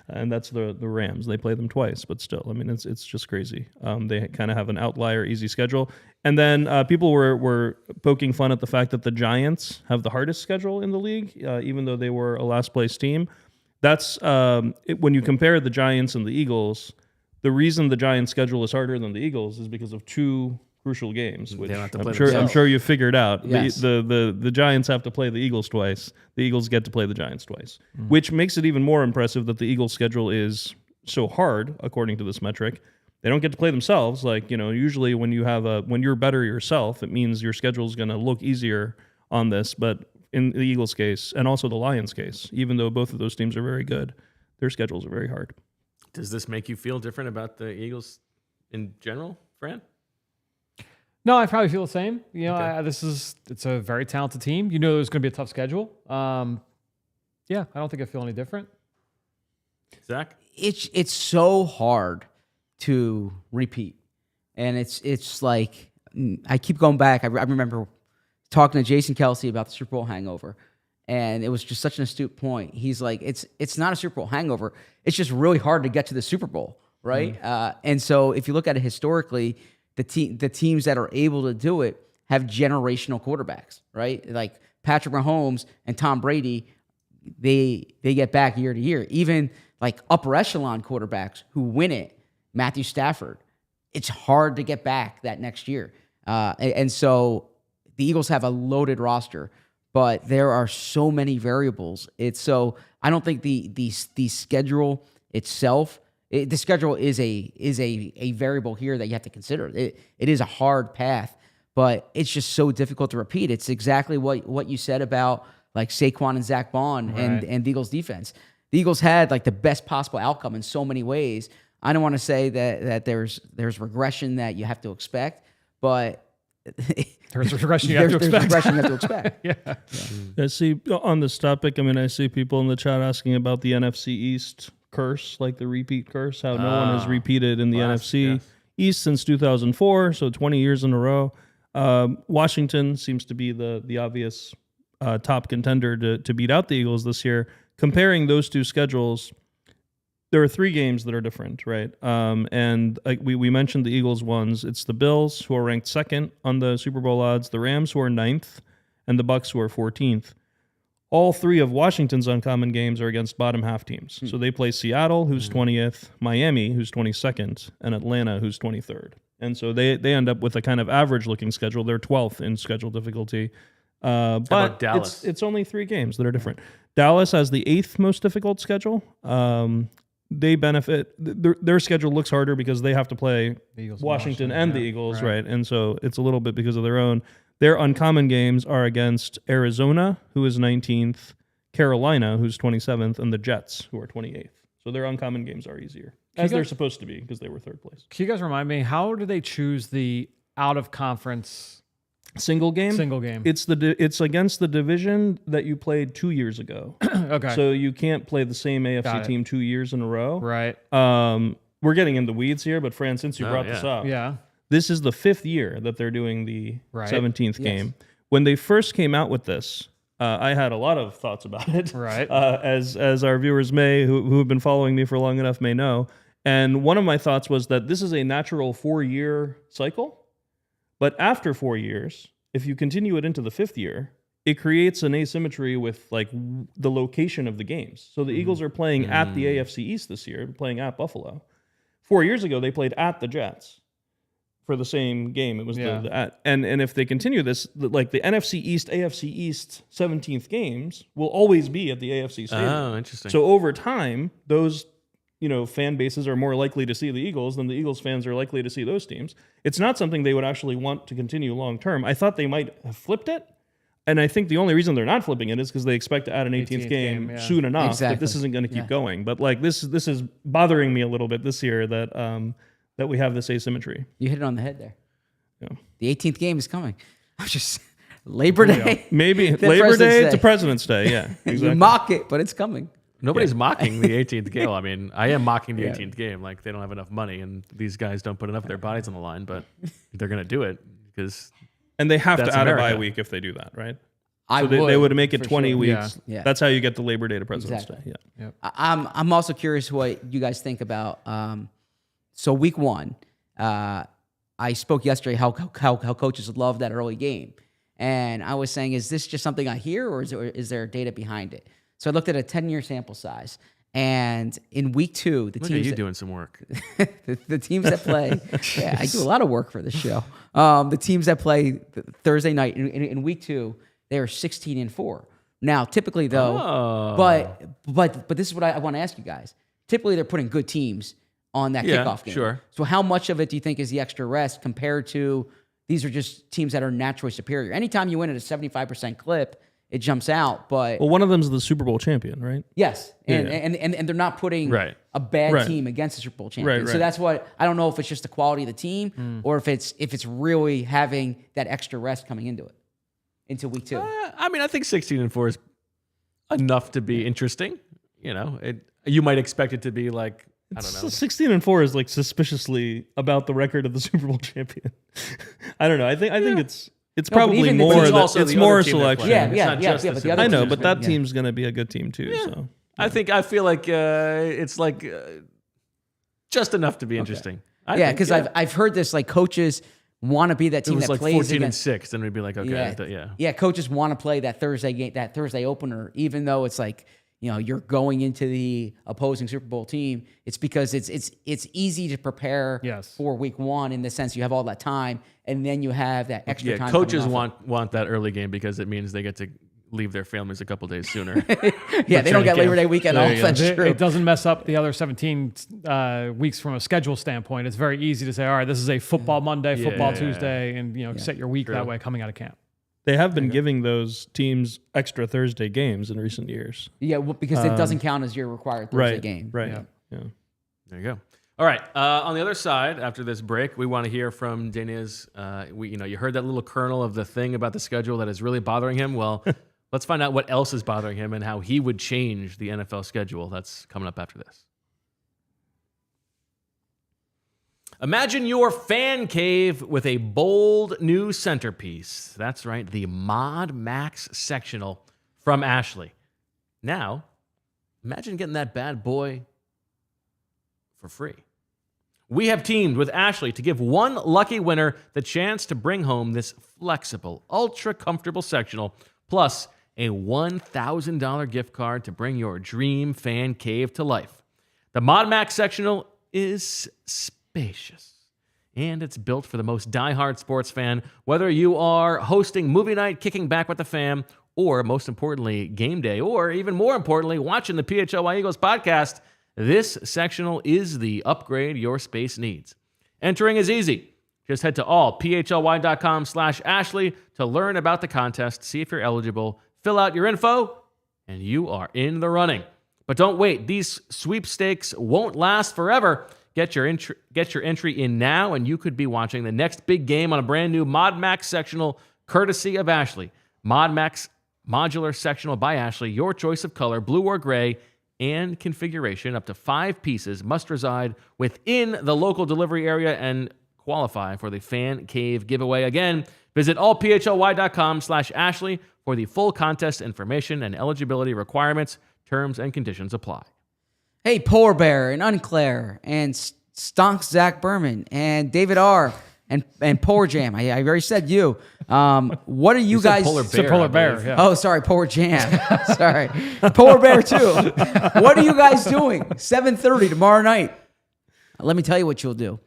and that's the Rams. They play them twice, but still, I mean, it's just crazy. They kind of have an outlier easy schedule. And then people were poking fun at the fact that the Giants have the hardest schedule in the league, even though they were a last place team. That's when you compare the Giants and the Eagles, the reason the Giants' schedule is harder than the Eagles is because of 2 crucial games, which don't have to play I'm sure themselves. you figured out. Yes. The Giants have to play the Eagles twice. The Eagles get to play the Giants twice, which makes it even more impressive that the Eagles' schedule is so hard, according to this metric. They don't get to play themselves. Like, usually when you're better yourself, it means your schedule is going to look easier on this. But in the Eagles' case, and also the Lions' case, even though both of those teams are very good, their schedules are very hard. Does this make you feel different about the Eagles in general, Fran? No, I probably feel the same. Okay. It's a very talented team. There's going to be a tough schedule. Yeah, I don't think I feel any different. Zach? It's so hard to repeat, and it's like I keep going back. I remember talking to Jason Kelsey about the Super Bowl hangover, and it was just such an astute point. He's like, it's not a Super Bowl hangover. It's just really hard to get to the Super Bowl, right? And so if you look at it historically, the teams that are able to do it have generational quarterbacks, right? Like Patrick Mahomes and Tom Brady, they get back year to year. Even like upper echelon quarterbacks who win it, Matthew Stafford, it's hard to get back that next year. And so the Eagles have a loaded roster, but there are so many variables. I don't think the schedule itself. The schedule is a variable here that you have to consider. It is a hard path, but it's just so difficult to repeat. It's exactly what you said about like Saquon and Zack Baun and the Eagles defense. The Eagles had like the best possible outcome in so many ways. I don't want to say that there's regression that you have to expect, but There's regression you have to there's expect. regression you have to expect. I see on this topic, I see people in the chat asking about the NFC East curse, like the repeat curse, how no one has repeated in the Last, NFC yes. East since 2004, so 20 years in a row. Washington seems to be the obvious top contender to beat out the Eagles this year. Comparing those two schedules, there are 3 games that are different, right? And like we mentioned the Eagles ones. It's the Bills, who are ranked 2nd on the Super Bowl odds, the Rams, who are 9th, and the Bucks, who are 14th. All 3 of Washington's uncommon games are against bottom half teams. So they play Seattle, who's 20th, Miami, who's 22nd, and Atlanta, who's 23rd. And so they end up with a kind of average-looking schedule. They're 12th in schedule difficulty. But about Dallas? It's only 3 games that are different. Dallas has the 8th most difficult schedule. They benefit. Their schedule looks harder because they have to play Washington and the Eagles, right? And so it's a little bit because of their own. Their uncommon games are against Arizona, who is 19th, Carolina, who's 27th, and the Jets, who are 28th. So their uncommon games are easier, as they're supposed to be, because they were 3rd place. Can you guys remind me, how do they choose the out-of-conference single game? Single game. It's against the division that you played 2 years ago. Okay. So you can't play the same AFC team 2 years in a row. Right. We're getting in the weeds here, but Fran, since you brought this up, this is the 5th year that they're doing the 17th game. When they first came out with this, I had a lot of thoughts about it. Right. As our viewers who have been following me for long enough may know. And one of my thoughts was that this is a natural 4-year cycle. But after 4 years, if you continue it into the 5th year, it creates an asymmetry with like the location of the games. So the Eagles are playing at the AFC East this year, playing at Buffalo. 4 years ago, they played at the Jets for the same game. It was and if they continue this, like the NFC East, AFC East 17th games will always be at the AFC Stadium. Oh, interesting. So over time, those fan bases are more likely to see the Eagles than the Eagles fans are likely to see those teams. It's not something they would actually want to continue long term. I thought they might have flipped it. And I think the only reason they're not flipping it is because they expect to add an 18th game soon enough. Exactly. That this isn't going to keep going. But like this is bothering me a little bit this year that we have this asymmetry. You hit it on the head there. Yeah. The 18th game is coming. I'm just Labor Day. Maybe to Labor Day President's to President's Day. Yeah, exactly. You mock it, but it's coming. Nobody's mocking the 18th game. I mean, I am mocking the 18th game. Like, they don't have enough money, and these guys don't put enough of their bodies on the line, but they're going to do it because. And they have to add America. a bye week if they do that, right? They would make it 20 sure. weeks. Yeah. That's how you get the Labor Day to President's Exactly. Day. Yeah. I'm also curious what you guys think about. So week 1, I spoke yesterday how coaches love that early game, and I was saying, is this just something I hear, or is there data behind it? So I looked at a 10-year sample size, and in week 2, the Look teams at you doing some work. the teams that play, I do a lot of work for this show. The teams that play Thursday night in week 2, they are 16-4. Now, typically though, but this is what I want to ask you guys. Typically, they're putting good teams on that kickoff game. Sure. So how much of it do you think is the extra rest compared to these are just teams that are naturally superior? Anytime you win at a 75% clip, it jumps out. But Well, one of them is the Super Bowl champion, right? yes, and they're not putting a bad team against the Super Bowl champion. Right. So that's what I don't know if it's just the quality of the team or if it's really having that extra rest coming into week 2. I mean, I think 16-4 is enough to be interesting. You might expect it to be like, I don't know. 16-4 is like suspiciously about the record of the Super Bowl champion. I don't know. I think it's probably even the more teams that also it's the more other team that selection. play. Yeah, It's yeah, not yeah, just yeah, the but the Super other I know, teams but are that good, team's going to be a good team too. So I feel like it's like just enough to be interesting. Because I've heard this, like, coaches want to be that it team was that like plays 14-6, then we'd be like, okay, yeah. Coaches want to play that Thursday game, that Thursday opener, even though it's like, you're going into the opposing Super Bowl team. It's because it's easy to prepare for week 1 in the sense you have all that time, and then you have that extra time. Coaches want that early game because it means they get to leave their families a couple days sooner. They don't get Labor Day weekend off. That's true. It doesn't mess up the other 17 weeks from a schedule standpoint. It's very easy to say, all right, this is a football Monday, football Tuesday, and set your week that way coming out of camp. they have been giving those teams extra Thursday games in recent years. Yeah, well, because it doesn't count as your required Thursday game. Right. Yeah. There you go. All right. On the other side, after this break, we want to hear from Deniz. You heard that little kernel of the thing about the schedule that is really bothering him. Well, let's find out what else is bothering him and how he would change the NFL schedule. That's coming up after this. Imagine your fan cave with a bold new centerpiece. That's right, the Mod Max sectional from Ashley. Now, imagine getting that bad boy for free. We have teamed with Ashley to give one lucky winner the chance to bring home this flexible, ultra-comfortable sectional, plus a $1,000 gift card to bring your dream fan cave to life. The Mod Max sectional is spacious, and it's built for the most diehard sports fan, whether you are hosting movie night, kicking back with the fam, or most importantly, game day, or even more importantly, watching the PHLY Eagles podcast. This sectional is the upgrade your space needs. Entering is easy. Just head to allphly.com/Ashley to learn about the contest, see if you're eligible, fill out your info, and you are in the running. But don't wait. These sweepstakes won't last forever. Get your entry in now, and you could be watching the next big game on a brand new Mod Max sectional, courtesy of Ashley. Mod Max modular sectional by Ashley, your choice of color, blue or gray, and configuration. Up to 5 pieces must reside within the local delivery area and qualify for the Fan Cave giveaway. Again, visit allphly.com/Ashley for the full contest information and eligibility requirements. Terms and conditions apply. Hey, Polar Bear and Unclair and Stonks Zach Berman and David R. and Polar Jam. I already said you. What are you guys? Polar Bear. Yeah. Oh, sorry, Polar Jam. Sorry, Polar Bear too. What are you guys doing? 7:30 tomorrow night. Let me tell you what you'll do.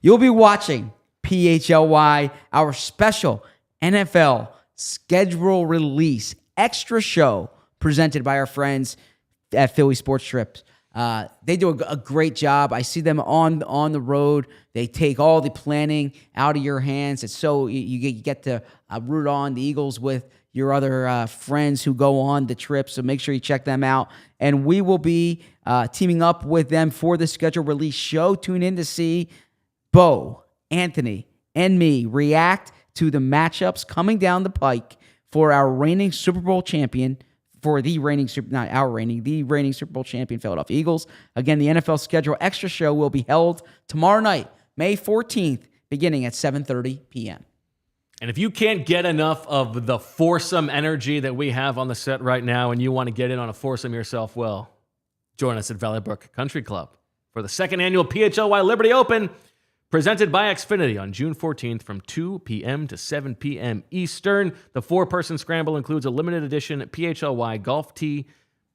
You'll be watching PHLY, our special NFL schedule release extra show presented by our friends at Philly Sports Trips. They do a great job. I see them on the road. They take all the planning out of your hands. It's so you get to root on the Eagles with your other friends who go on the trip. So make sure you check them out. And we will be teaming up with them for the schedule release show. Tune in to see Bo, Anthony, and me react to the matchups coming down the pike for our reigning Super Bowl champion. For the reigning Super Bowl champion Philadelphia Eagles. Again, the NFL schedule extra show will be held tomorrow night, May 14th, beginning at 7:30 p.m. And if you can't get enough of the foursome energy that we have on the set right now and you want to get in on a foursome yourself, well, join us at Valley Brook Country Club for the second annual PHLY Liberty Open, presented by Xfinity on June 14th from 2 p.m. to 7 p.m. Eastern. The 4-person scramble includes a limited edition PHLY golf tee,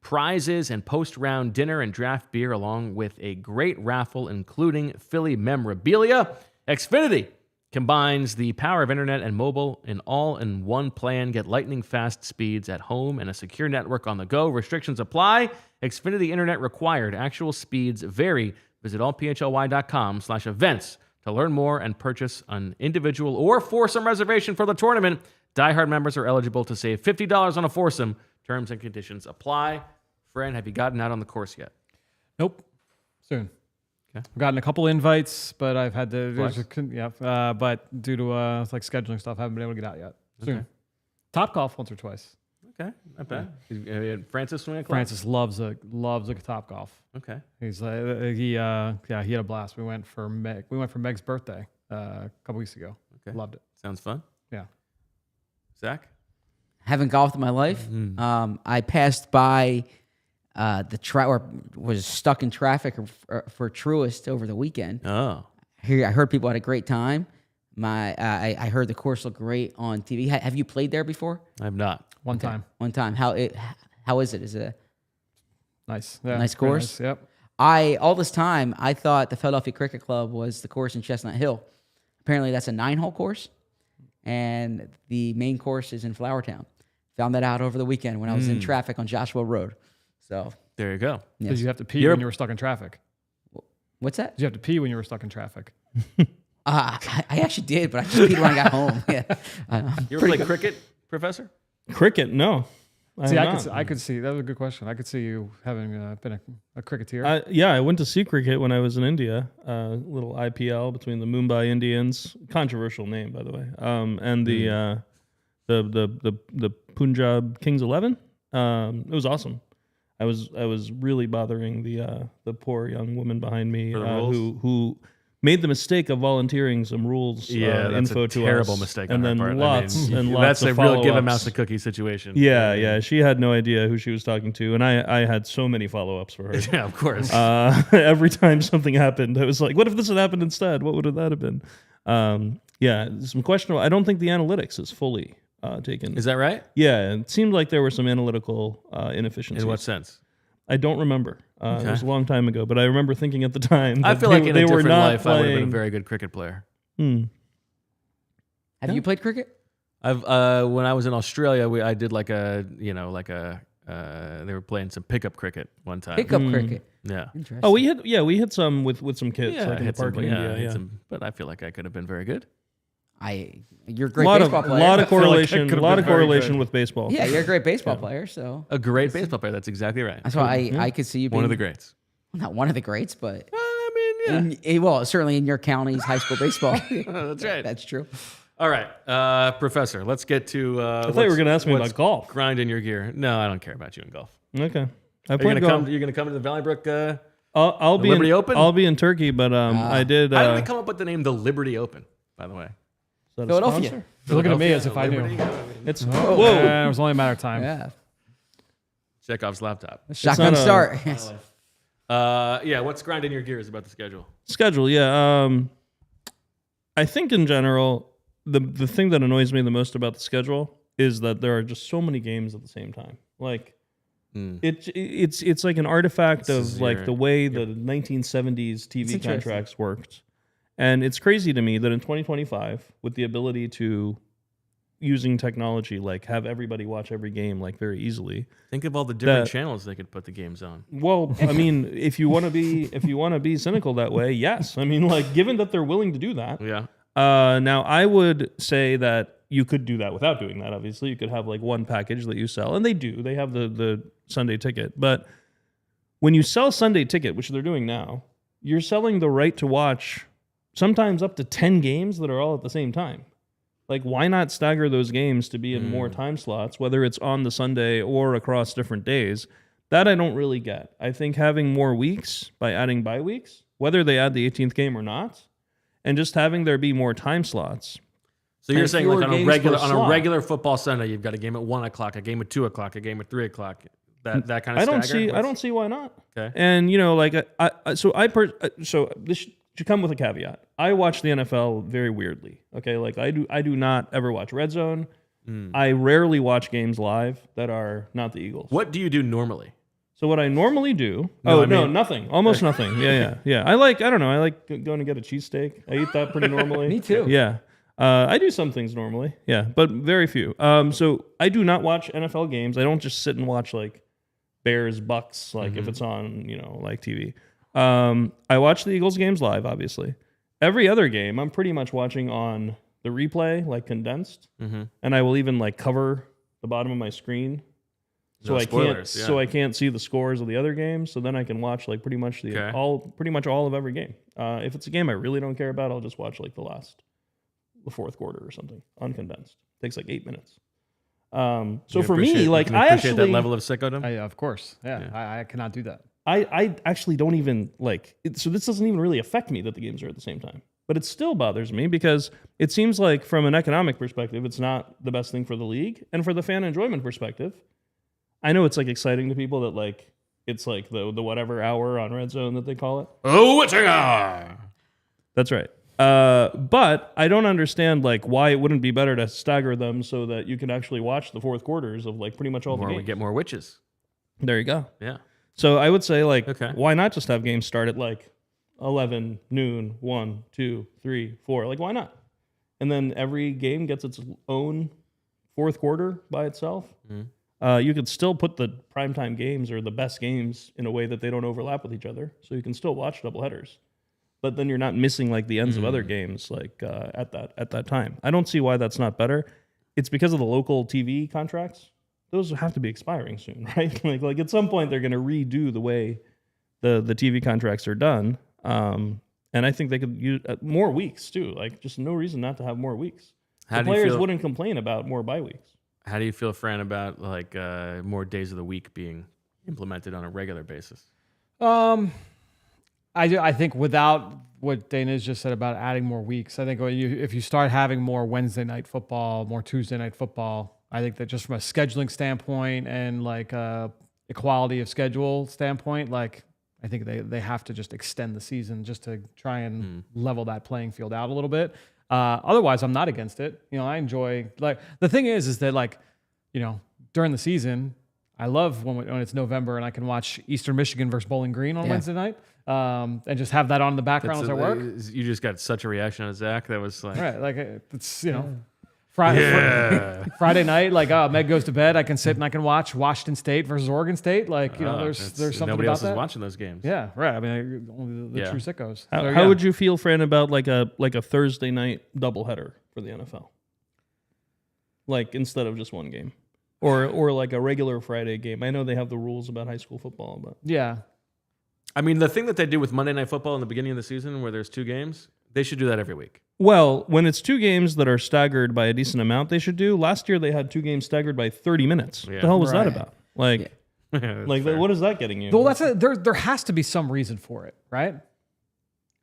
prizes, and post-round dinner and draft beer, along with a great raffle including Philly memorabilia. Xfinity combines the power of internet and mobile in all-in-one plan. Get lightning-fast speeds at home and a secure network on the go. Restrictions apply. Xfinity internet required. Actual speeds vary. Visit allphly.com/events to learn more and purchase an individual or foursome reservation for the tournament. Diehard members are eligible to save $50 on a foursome. Terms and conditions apply. Fran, have you gotten out on the course yet? Nope. Soon. Okay. I've gotten a couple invites, but I've had to. Flex. But due to like scheduling stuff, I haven't been able to get out yet. Soon. Okay. Top golf once or twice. Okay, not bad. Francis swing a club? Francis loves a top golf. Okay. He's he had a blast. We went for Meg's birthday a couple weeks ago. Okay. Loved it. Sounds fun. Yeah. Zach? Haven't golfed in my life. I passed by or was stuck in traffic for Truist over the weekend. Oh. I heard people had a great time. I heard the course looked great on TV. Have you played there before? I've not. One time. One time. How is it? Is it Nice. a nice course? Nice. Yep. All this time I thought the Philadelphia Cricket Club was the course in Chestnut Hill. Apparently that's a 9-hole course, and the main course is in Flowertown. Found that out over the weekend when I was in traffic on Joshua Road. So There you go. yes. Did you have to pee when you were stuck in traffic? What's that? Did you have to pee when you were stuck in traffic? I actually did, but I just peed when I got home. Yeah. You ever play cricket, Professor? Cricket? No. I could see. That was a good question. I could see you having been a cricketer. Yeah, I went to see cricket when I was in India. Little IPL between the Mumbai Indians, controversial name by the way, and the Punjab Kings 11. It was awesome. I was really bothering the poor young woman behind me For the rules? who made the mistake of volunteering some rules that's info a to terrible us. mistake and on her then part. lots I and mean, lots that's of a real give a follow-ups. mouse a cookie situation. Yeah, she had no idea who she was talking to, and I had so many follow-ups for her. Yeah, of course. Every time something happened, I was like, what if this had happened instead? What would that have been? Some questionable. I don't think the analytics is fully taken. Is that right? Yeah, it seemed like there were some analytical inefficiencies. In what sense? I don't remember. It was a long time ago, but I remember thinking at the time that I feel like in they a were different not life, I would have been a playing. very good cricket player. Have you played cricket? I've when I was in Australia, I did like a they were playing some pickup cricket one time. Pickup cricket. Yeah. Interesting. Oh, we hit some with some kids Yeah, like I in the hit park some, in yeah, I India. hit some, but I feel like I could have been very good. You're a great baseball player. lot of feel like I correlation, could've lot been of very correlation good. with baseball. Yeah, you're a great baseball player. So A great baseball player. That's exactly right. that's why I could see you being One of the greats. not one of the greats, but I mean, yeah. well, certainly in your county's high school baseball. That's right. That's true. All right, Professor, let's get to. I thought you were going to ask me about golf. Grind in your gear. No, I don't care about you in golf. Okay, I Are you played gonna golf. come? You're gonna come to the Valley Brook. I'll be Liberty in, Open? I'll be in Turkey, but I did. How did they come up with the name the Liberty Open? By the way, is that a Philadelphia. sponsor? You're looking at me as if I knew. Liberty? It's It was only a matter of time. Yeah. Chekhov's laptop. Shotgun not a- start. Yes. Yeah, what's grind in your gears about the schedule? schedule. Yeah, I think in general, the thing that annoys me the most about the schedule is that there are just so many games at the same time. Like it's like an artifact This is of like your- the way the 1970s TV interesting. contracts worked. And it's crazy to me that in 2025, with the ability to using technology, like have everybody watch every game like very easily. Think of all the different That- channels they could put the games on. Well, I mean, if you want to be cynical that way, yes. I mean, like given that they're willing to do that. Yeah. Now I would say that you could do that without doing that. Obviously, you could have like one package that you sell, and they do. They have the Sunday ticket, but when you sell Sunday ticket, which they're doing now, you're selling the right to watch sometimes up to 10 games that are all at the same time. Like, why not stagger those games to be in more time slots, whether it's on the Sunday or across different days? That I don't really get. I think having more weeks by adding bye weeks, whether they add the 18th game or not, and just having there be more time slots. So you're And saying like fewer on a games regular per on a slot. regular football Sunday, you've got a game at 1 o'clock, a game at 2 o'clock, a game at 3 o'clock. That kind of. I don't see why not. Okay. And like so this should come with a caveat. I watch the NFL very weirdly. Okay, like I do not ever watch Red Zone. I rarely watch games live that are not the Eagles. What do you do normally? So what I normally do? No, I mean- nothing. Almost nothing. Yeah. I like going to get a cheesesteak. I eat that pretty normally. Me too. Yeah. I do some things normally. Yeah, but very few. So I do not watch NFL games. I don't just sit and watch like Bears Bucks like if it's on like TV. I watch the Eagles games live, obviously. Every other game I'm pretty much watching on the replay, like condensed, and I will even like cover the bottom of my screen. So No I spoilers, can't. yeah. So I can't see the scores of the other games. So then I can watch like pretty much Okay. all of every game. If it's a game I really don't care about, I'll just watch like the fourth quarter or something uncondensed. Takes like 8 minutes. So You for me, appreciate- like you can I appreciate actually that level of sickodom. Of course. Yeah. I cannot do that. I actually don't even like it, so this doesn't even really affect me that the games are at the same time. But it still bothers me because it seems like from an economic perspective, it's not the best thing for the league. And for the fan enjoyment perspective, I know it's like exciting to people that like it's like the whatever hour on Red Zone that they call it. Oh, it's a That's right. But I don't understand like why it wouldn't be better to stagger them so that you can actually watch the fourth quarters of like pretty much all the more. games. We get more witches. There you go. Yeah. So I would say like, Okay. why not just have games start at like 11, noon, 1, 2, 3, 4? Like, why not? And then every game gets its own fourth quarter by itself. You could still put the primetime games or the best games in a way that they don't overlap with each other. So you can still watch doubleheaders. But then you're not missing like the ends of other games like at that time. I don't see why that's not better. It's because of the local TV contracts. Those have to be expiring soon, right? like at some point they're going to redo the way the TV contracts are done. And I think they could use more weeks too. Like just no reason not to have more weeks. How The do you players feel? wouldn't complain about more bye weeks. How do you feel, Fran, about like more days of the week being implemented on a regular basis? I think without what Deniz just said about adding more weeks. I think if you start having more Wednesday night football, more Tuesday night football, I think that just from a scheduling standpoint and like equality of schedule standpoint, like I think they have to just extend the season just to try and level that playing field out a little bit. Otherwise, I'm not against it. I enjoy, like, the thing is that, like, during the season, I love when it's November and I can watch Eastern Michigan versus Bowling Green on Wednesday night, and just have that on in the background as I work. You just got such a reaction out of Zach. That was like, right, like it's Friday night, like Meg goes to bed, I can sit and I can watch Washington State versus Oregon State. Like there's something nobody about else that. is watching those games. Yeah, right. I mean, only the true sickos. How would you feel, Fran, about like a Thursday night doubleheader for the NFL? Like instead of just one game, or like a regular Friday game. I know they have the rules about high school football, but yeah. I mean, the thing that they do with Monday Night Football in the beginning of the season, where there's 2 games, they should do that every week. Well, when it's 2 games that are staggered by a decent amount, they should do. Last year, they had 2 games staggered by 30 minutes. Yeah. The hell was that Right. about? Like, what is that getting you? Well, there has to be some reason for it, right?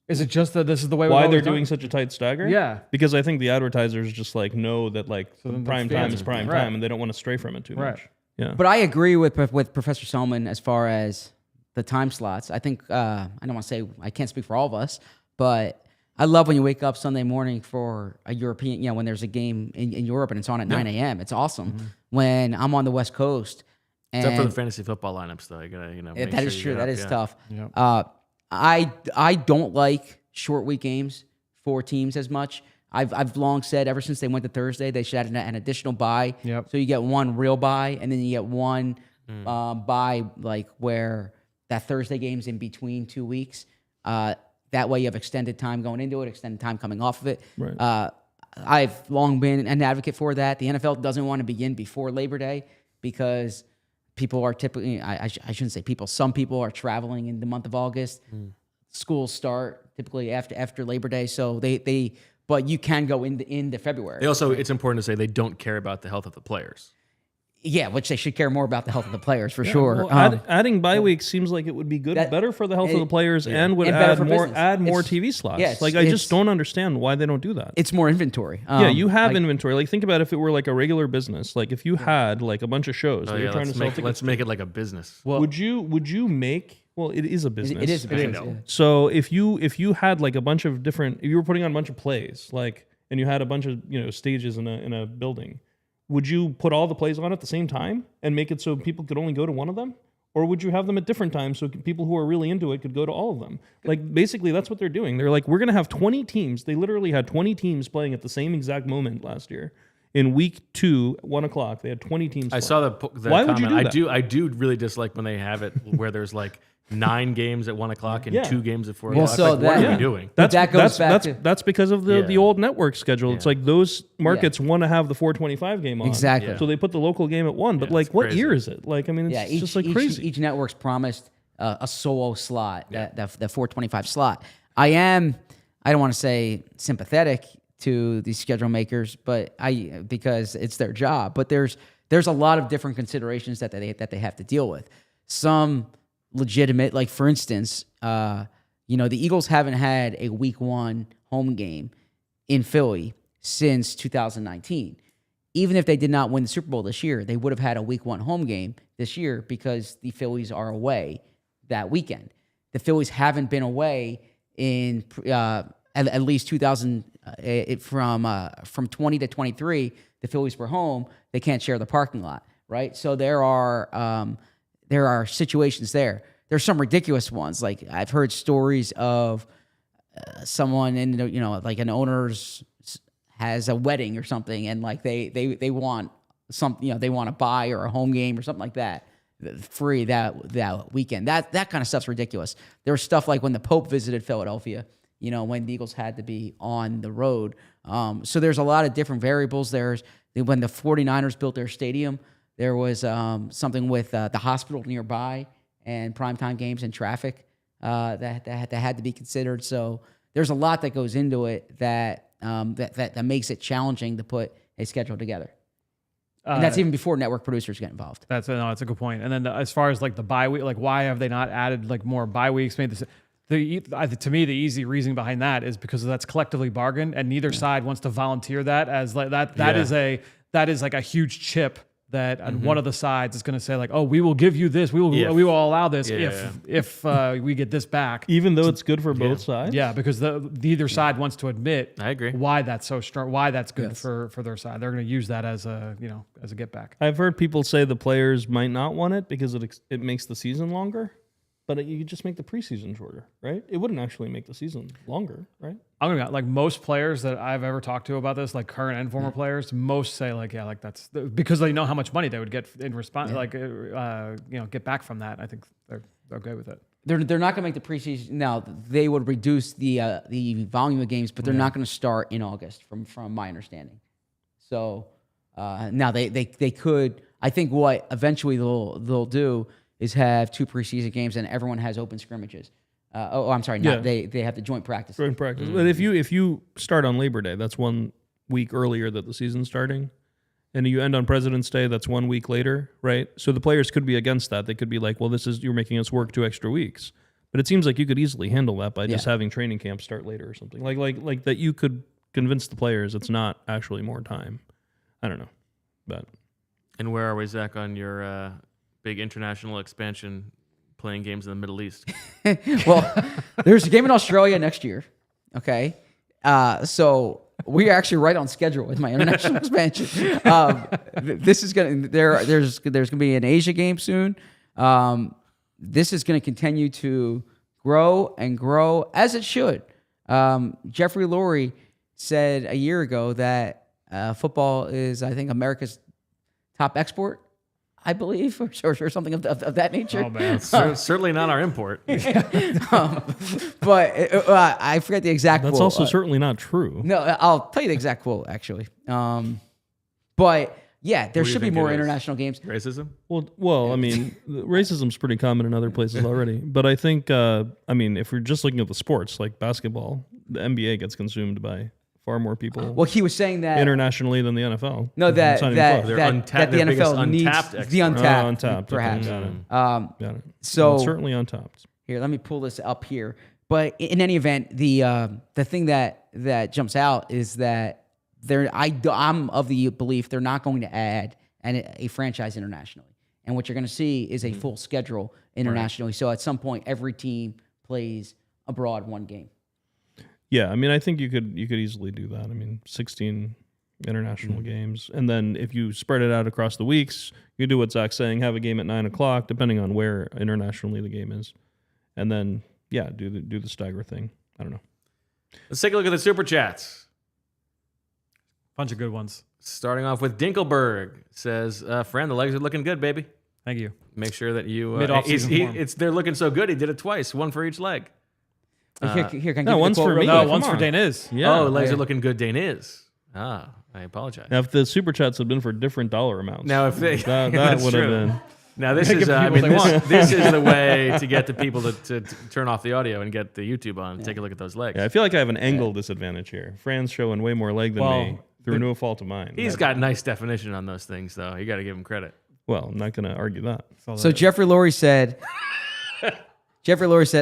Is it just that this is the way? Why they're doing such a tight stagger? Yeah, because I think the advertisers just like know that like then prime that's time the is answer. prime Right. time, and they don't want to stray from it too Right. much. Yeah, But I agree with Professor Selman as far as the time slots. I think I don't want to say I can't speak for all of us, but I love when you wake up Sunday morning for a European, when there's a game in Europe and it's on at 9 a.m. It's awesome. When I'm on the West Coast, and Except for the fantasy football lineups, though. You gotta, make that sure is you true. get That up, is yeah. tough. Yep. I don't like short week games for teams as much. I've long said ever since they went to Thursday, they should add an additional bye. Yep. So you get one real bye, and then you get one bye, like where that Thursday game's in between 2 weeks. That way you have extended time going into it, extended time coming off of it. Right. I've long been an advocate for that. The NFL doesn't want to begin before Labor Day because people are typically, I shouldn't say people, some people are traveling in the month of August. Schools start typically after Labor Day, so but you can go into February. They also, it's important to say they don't care about the health of the players. Yeah, which they should care more about the health of the players for sure. Well, adding bye weeks seems like it would be good, better for the health of the players, and would And better add for more business. TV slots. Yes, like I just don't understand why they don't do that. It's more inventory. Yeah, you have inventory. Like think about if it were like a regular business. Like if you had like a bunch of shows that you're trying to sell tickets. Let's make it like a business. Well, Would you make? Well, it is a business. It is a business. know. Yeah. So if you had like a bunch of different, if you were putting on a bunch of plays, like, and you had a bunch of stages in a building, would you put all the plays on at the same time and make it so people could only go to one of them? Or would you have them at different times so people who are really into it could go to all of them? Like, basically, that's what they're doing. They're like, we're going to have 20 teams. They literally had 20 teams playing at the same exact moment last year. In week 2, 1 o'clock, they had 20 teams playing. I saw the Why comment. would you do that? I do really dislike when they have it where there's like 9 games at 1 o'clock and 2 games at 4 o'clock. so Like, what that- are we doing? But that goes back to- That's because of the old network schedule. It's like those markets want to have the 425 game on. Exactly. Yeah. So they put the local game at 1. But like, it's what crazy. year is it? Like, I mean, it's Yeah, just like crazy. Each network's promised a solo slot, the 425 slot. I don't want to say sympathetic to these schedule makers, but because it's their job. But there's a lot of different considerations that they have to deal with. Some legitimate, like for instance, the Eagles haven't had a week 1 home game in Philly since 2019. Even if they did not win the Super Bowl this year, they would have had a week 1 home game this year because the Phillies are away that weekend. The Phillies haven't been away in at least 2000 from 20 to 23. The Phillies were home. They can't share the parking lot, right? So there are situations there. There's some ridiculous ones. Like I've heard stories of someone in like an owner's has a wedding or something, and like they want they want a buy or a home game or something like that free that weekend. That kind of stuff's ridiculous. There's stuff like when the Pope visited Philadelphia, when the Eagles had to be on the road. So there's a lot of different variables. There's when the 49ers built their stadium, there was something with the hospital nearby and primetime games and traffic that had to be considered. So there's a lot that goes into it that makes it challenging to put a schedule together. And that's even before network producers get involved. That's a good point. And then as far as like the bye week, like why have they not added like more bye weeks? To me, the easy reasoning behind that is because that's collectively bargained, and neither side wants to volunteer that as like that. That is like a huge chip that one of the sides is going to say like, oh, we will give you this, we will allow this if we get this back, even though it's good for both sides. Yeah, because neither side wants to admit. I agree. Why that's so strong, why that's good for their side. They're going to use that as a get back. I've heard people say the players might not want it because it makes the season longer. But you could just make the preseason shorter, right? It wouldn't actually make the season longer, right? I'm gonna like most players that I've ever talked to about this, like current and former players, most say like, yeah, like that's because they know how much money they would get in response, get back from that. I think they're okay with it. They're not going to make the preseason. Now they would reduce the volume of games, but they're not going to start in August, from my understanding. So now they could. I think what eventually they'll do is have 2 preseason games and everyone has open scrimmages. I'm sorry, they have the joint practice. Joint practice. But if you start on Labor Day, that's 1 week earlier that the season's starting. And you end on President's Day, that's 1 week later, right? So the players could be against that. They could be like, well, you're making us work 2 extra weeks. But it seems like you could easily handle that by just having training camp start later or something. Like that you could convince the players it's not actually more time. I don't know. But And where are we, Zach, on your big international expansion, playing games in the Middle East? Well, there's a game in Australia next year. Okay, so we're actually right on schedule with my international expansion. This is there's gonna be an Asia game soon. This is gonna continue to grow and grow as it should. Jeffrey Lurie said a year ago that football is, I think, America's top export, I believe, or something of that nature. Oh, man. Certainly not our import. But I forget the exact quote. That's also certainly not true. No, I'll tell you the exact quote, actually. But, yeah, there should be more international games. Racism? Well, I mean, racism's pretty common in other places already. But I think, if we're just looking at the sports, like basketball, the NBA gets consumed by far more people. Well, he was saying that internationally than the NFL. No, that the NFL needs untapped the untapped, untapped, perhaps. Okay, got it. So well, certainly untapped. Here, let me pull this up here. But in any event, the thing that jumps out is that I'm of the belief they're not going to add a franchise internationally, and what you're going to see is a full schedule internationally. Right. So at some point, every team plays abroad 1 game. Yeah, I mean, I think you could easily do that. I mean, 16 international games, and then if you spread it out across the weeks, you do what Zach's saying: have a game at 9:00, depending on where internationally the game is, and then do the stagger thing. I don't know. Let's take a look at the super chats. Bunch of good ones. Starting off with Dinkelberg says, "Fran, the legs are looking good, baby. Thank you. Make sure that you mid-off-season form. They're looking so good. He did it twice, 1 for each leg." Here, can I no, one's for me. No, one's for Deniz. Yeah. Oh, legs are looking good, Deniz. I apologize. Now, if the super chats had been for different dollar amounts, now if they, that would have been. Now this is, this is the way to get the people to turn off the audio and get the YouTube on and take a look at those legs. Yeah, I feel like I have an angle disadvantage here. Fran's showing way more leg than me through no fault of mine. He's got nice definition on those things, though. You got to give him credit. Well, I'm not going to argue that. So Jeffrey Lurie said,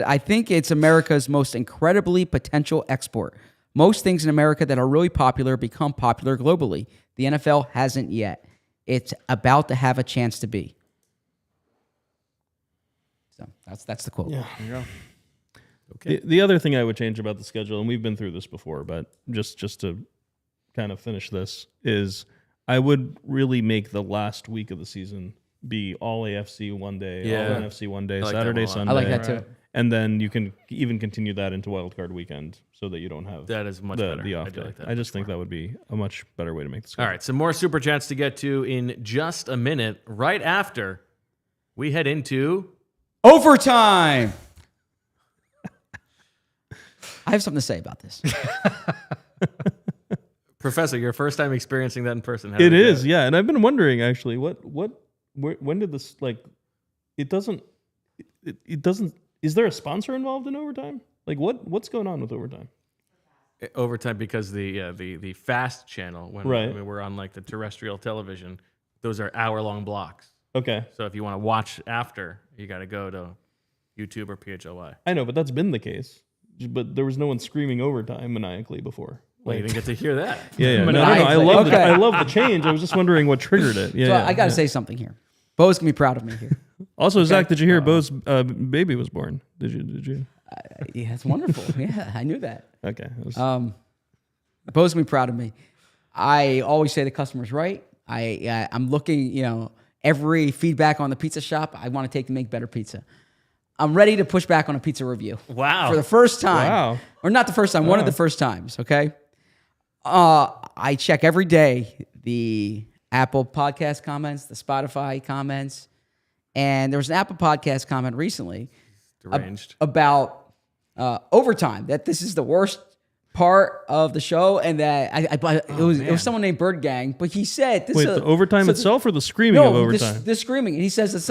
I think it's America's most incredibly potential export. Most things in America that are really popular become popular globally. The NFL hasn't yet. It's about to have a chance to be. So that's the quote. Yeah. There you go. Okay. The other thing I would change about the schedule, and we've been through this before, but just to kind of finish this, is I would really make the last week of the season be all AFC one day, all NFC one day, Saturday, Sunday. I like that too. And then you can even continue that into Wild Card weekend so that you don't have that is much better. The off day. like that. I just think that would be a much better way to make the schedule. All right, some more super chats to get to in just a minute. Right after we head into overtime. I have something to say about this. Professor, your first time experiencing that in person. It is, yeah. And I've been wondering actually, when did this it doesn't. Is there a sponsor involved in overtime? Like what's going on with overtime? Overtime because the fast channel when we're on like the terrestrial television, those are hour-long blocks. Okay. So if you want to watch after, you got to go to YouTube or PHLY. I know, but that's been the case. But there was no one screaming overtime maniacally before. Well, you didn't get to hear that. Yeah. No, Maniacally. I love the change. I was just wondering what triggered it. Yeah. So yeah, I got to yeah. say something here. Bo's gonna be proud of me here. Also, Zach, did you hear Bo's baby was born? Did you? Yeah, it's wonderful. Yeah, I knew that. Okay. Bo's gonna be proud of me. I always say the customer's right. I'm looking, every feedback on the pizza shop I want to take to make better pizza. I'm ready to push back on a pizza review. Wow. For the first time. Wow. Or not the first time, one of the first times, okay? I check every day the Apple Podcast comments, the Spotify comments, and there was an Apple Podcast comment recently Deranged. about overtime, that this is the worst part of the show, and that it was someone named Bird Gang, but he said this. Wait, the overtime itself or the screaming of overtime? The screaming. And he says it's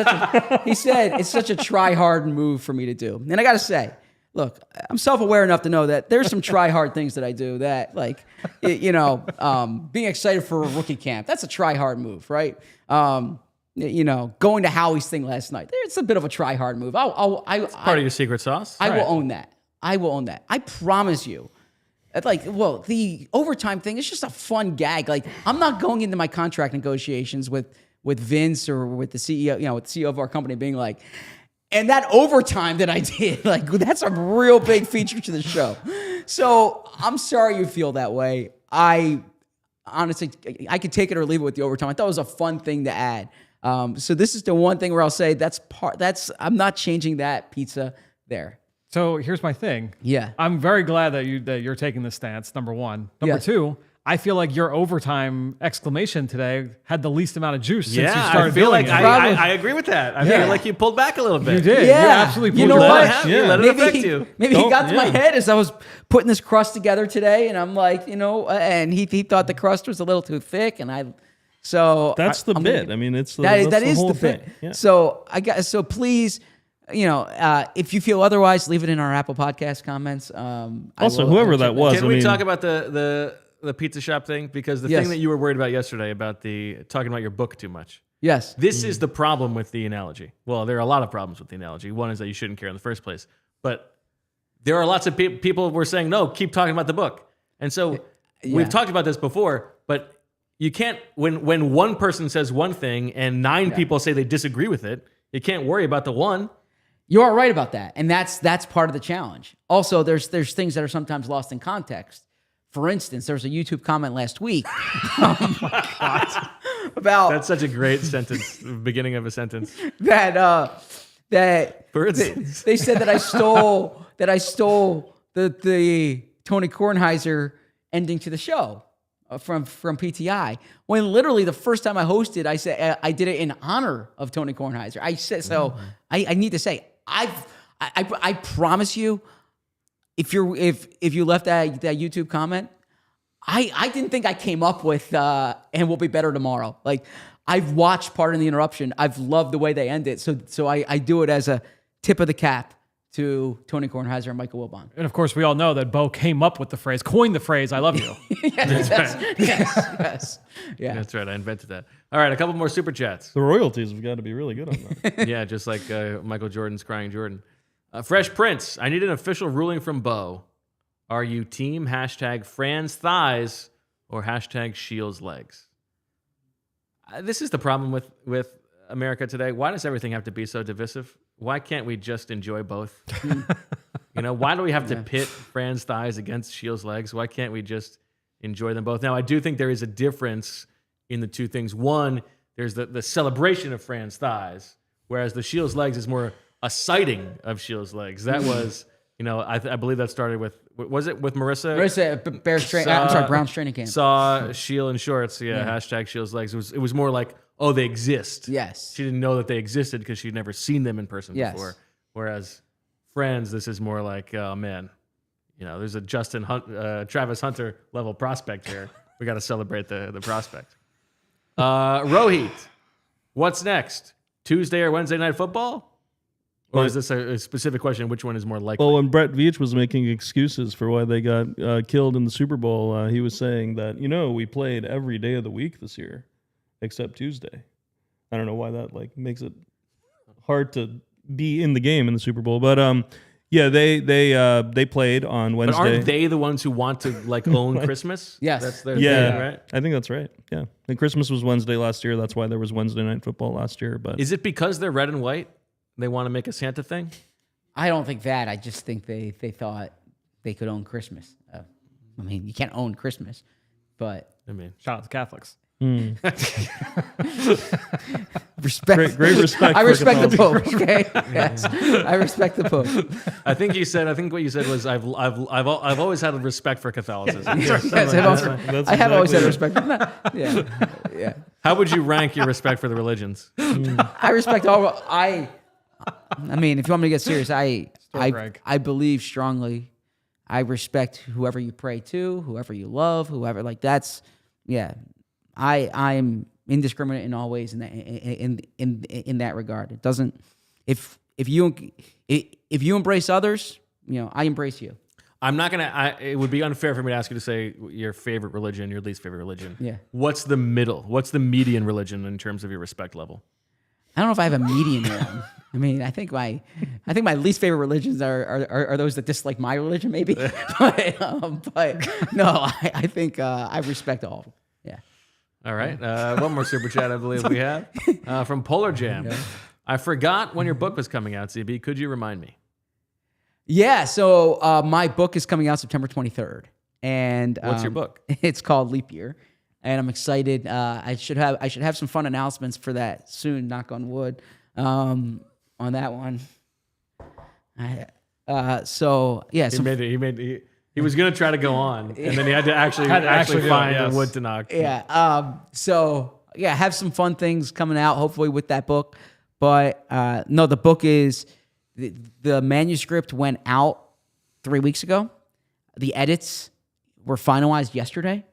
such a try hard move for me to do. And I got to say, look, I'm self-aware enough to know that there's some try hard things that I do that, like, being excited for a rookie camp. That's a try hard move, right? Going to Howie's thing last night. It's a bit of a try hard move. Part of your secret sauce. I will own that. I promise you. The overtime thing is just a fun gag. Like, I'm not going into my contract negotiations with Vince or with the CEO, with the CEO of our company being like, and that overtime that I did, like, that's a real big feature to the show. So I'm sorry you feel that way. I honestly could take it or leave it with the overtime. I thought it was a fun thing to add. So this is the one thing where I'll say I'm not changing that pizza there. So here's my thing. Yeah. I'm very glad that you're taking this stance, number one. Number Yes. two, I feel like your overtime exclamation today had the least amount of juice since you Yeah, started I feel doing like it. I agree with that. I feel like you pulled back a little bit. You did. Yeah. You absolutely You pulled know your what? back. You let it affect you. Maybe he got to my yeah. head as I was putting this crust together today, and I'm like, and he thought the crust was a little too thick, and That's the I'm bit. gonna- I mean, it's that that's is whole the thing. bit. Yeah. So please, if you feel otherwise, leave it in our Apple Podcast comments. Also, whoever that was, Can we talk about the pizza shop thing? Because the Yes. thing that you were worried about yesterday about talking about your book too much. Yes. This is the problem with the analogy. Well, there are a lot of problems with the analogy. One is that you shouldn't care in the first place. But there are lots of people who were saying, no, keep talking about the book. And so we've talked about this before, but you can't, when one person says one thing and 9 people say they disagree with it, you can't worry about the one. You are right about that, and that's part of the challenge. Also, there's things that are sometimes lost in context. For instance, there was a YouTube comment last week about That's such a great sentence, beginning of a sentence. that For instance. they said that I stole the Tony Kornheiser ending to the show from PTI. When literally the first time I hosted, I said I did it in honor of Tony Kornheiser. I said so. I need to say I promise you, if you left that YouTube comment, I didn't think I came up with and we'll be better tomorrow. Like, I've watched Pardon the Interruption. I've loved the way they end it. So I do it as a tip of the cap to Tony Kornheiser and Michael Wilbon. And of course, we all know that Bo came up with the phrase, coined the phrase, I love you. Yes. Yeah. That's right. I invented that. All right. A couple more super chats. The royalties have got to be really good on that. Yeah, just like Michael Jordan's Crying Jordan. Fresh Prince, I need an official ruling from Bo. Are you team #Fran's thighs or #Shields legs? This is the problem with America today. Why does everything have to be so divisive? Why can't we just enjoy both? Why do we have to pit Fran's thighs against Shields legs? Why can't we just enjoy them both? Now, I do think there is a difference in the two things. One, there's the celebration of Fran's thighs, whereas the Shields legs is more a sighting of Shields legs. That was, I believe that started with, was it with Marissa? Brown's training camp. Saw Shield in shorts. Yeah. #Shields legs. It was more like, oh, they exist. Yes. She didn't know that they existed because she'd never seen them in person Yes. before. Whereas Friends, this is more like, oh man, there's a Travis Hunter level prospect here. We got to celebrate the prospect. Rohit, what's next? Tuesday or Wednesday night football? Or is this a specific question? Which one is more likely? Well, when Brett Veach was making excuses for why they got killed in the Super Bowl, he was saying that, we played every day of the week this year except Tuesday. I don't know why that makes it hard to be in the game in the Super Bowl. But yeah, they played on Wednesday. But aren't they the ones who want to like own Christmas? Yes. That's their Yeah, thing, right? I think that's right. Yeah, and Christmas was Wednesday last year. That's why there was Wednesday Night Football last year. But Is it because they're red and white? They want to make a Santa thing? I don't think that. I just think they thought they could own Christmas. I mean, you can't own Christmas, but I mean, Shout out to Catholics. respect. Great respect. I for respect the Catholicism. Pope. Okay, yes, I respect the Pope. I think what you said was I've always had a respect for Catholicism. Yes, I have always had respect. Yeah. How would you rank your respect for the religions? I respect all. I mean, if you want me to get serious, Greg. I believe strongly. I respect whoever you pray to, whoever you love, whoever like that's. Yeah, I indiscriminate in all ways in that regard. It doesn't. If you embrace others, I embrace you. I'm not gonna. It would be unfair for me to ask you to say your favorite religion, your least favorite religion. Yeah. What's the middle? What's the median religion in terms of your respect level? I don't know if I have a median one. I mean, I think my least favorite religions are those that dislike my religion, maybe. but no, I think I respect all of them. Yeah. All right. One more super chat, I believe we have from Polar Jam. Yeah. I forgot when your book was coming out, CB. Could you remind me? Yeah. So my book is coming out September 23rd, and what's your book? It's called Leap Year. And I'm excited. I should have some fun announcements for that soon. Knock on wood. On that one. So yeah. He was gonna try to go on, and then he had to actually find a wood to knock. Yeah. So yeah, have some fun things coming out. Hopefully with that book. But no, the book is the manuscript went out 3 weeks ago. The edits were finalized yesterday.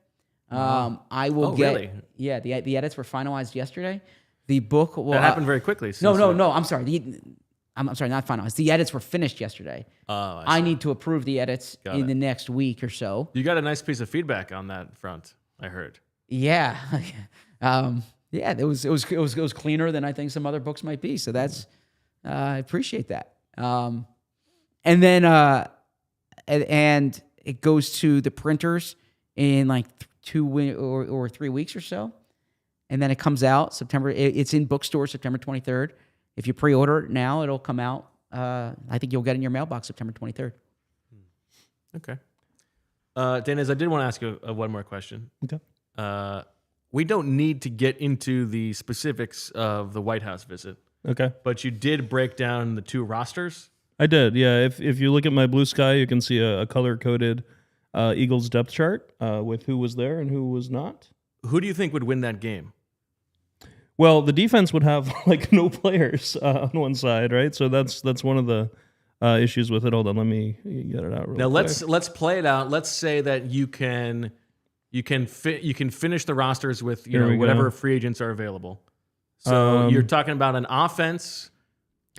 I will get. Really? Yeah, the edits were finalized yesterday. The book will. That happened very quickly. No. I'm sorry. I'm sorry, not finalized. The edits were finished yesterday. Oh, I need to approve the edits in the next week or so. You got a nice piece of feedback on that front, I heard. Yeah, yeah. It was cleaner than I think some other books might be. So that's I appreciate that. And then and it goes to the printers in like 2 or 3 weeks or so, and then it comes out September. It's in bookstores September 23rd. If you pre-order it now, it'll come out. I think you'll get it in your mailbox September 23rd. Okay. Deniz, I did want to ask you one more question. Okay. We don't need to get into the specifics of the White House visit. Okay. But you did break down the two rosters. I did, yeah. If you look at my blue sky, you can see a color-coded Eagles depth chart with who was there and who was not. Who do you think would win that game? Well, the defense would have like no players on one side, right? So that's one of the issues with it. Hold on, let me get it out real now. quick. Let's play it out. Let's say that you can finish the rosters with whatever free agents are available. So you're talking about an offense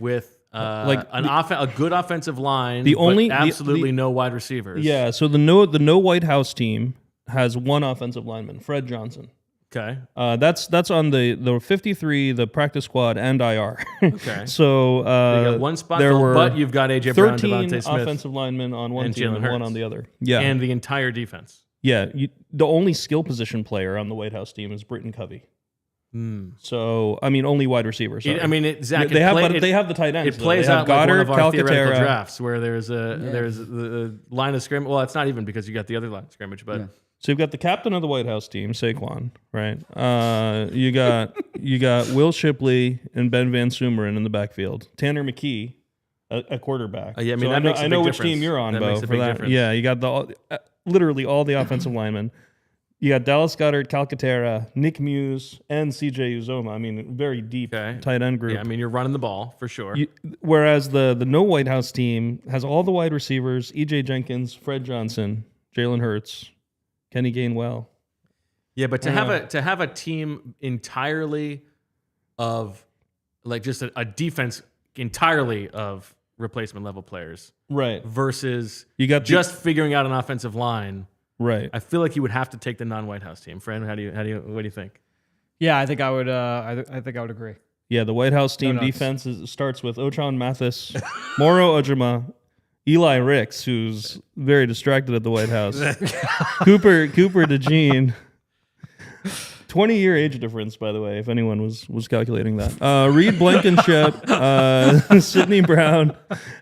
with a good offensive line, but absolutely no wide receivers. Yeah. So the no White House team has one offensive lineman, Fred Johnson. Okay. That's on the 53, the practice squad, and IR. Okay. So you got one spot, but you've got AJ Brown, 13 DeVonta Smith, offensive linemen on one and team and Jalen one Hurts. on the other. Yeah. And the entire defense. Yeah. The only skill position player on the White House team is Britton Covey. So I mean, only wide receivers. They have the tight ends. It plays they have out Goddard, like one of our theoretical Calcaterra. drafts where there's the line of scrimmage. Well, it's not even because you got the other line of scrimmage, but. Yeah. So you've got the captain of the White House team, Saquon, right? You got Will Shipley and Ben Van Sumeren in the backfield. Tanner McKee, a quarterback. Yeah, I mean, I know which team you're on, Bo, for that. Yeah, you got literally all the offensive linemen. You got Dallas Goedert, Calcaterra, Nick Muse, and CJ Uzoma. I mean, very deep tight end group. Yeah, I mean, you're running the ball for sure. Whereas the no White House team has all the wide receivers: E.J. Jenkins, Fred Johnson, Jalen Hurts, Kenny Gainwell. Yeah, but to have a team entirely of like just a defense entirely of replacement level players, right? Versus you got just figuring out an offensive line. Right. I feel like you would have to take the non-White House team. Fran, what do you think? Yeah, I think I would. I think I would agree. Yeah, the White House team defense starts with Ochon Mathis, Moro Ojima, Eli Ricks, who's very distracted at the White House, Cooper DeJean. 20-year age difference, by the way, if anyone was calculating that. Reed Blankenship, Sidney Brown,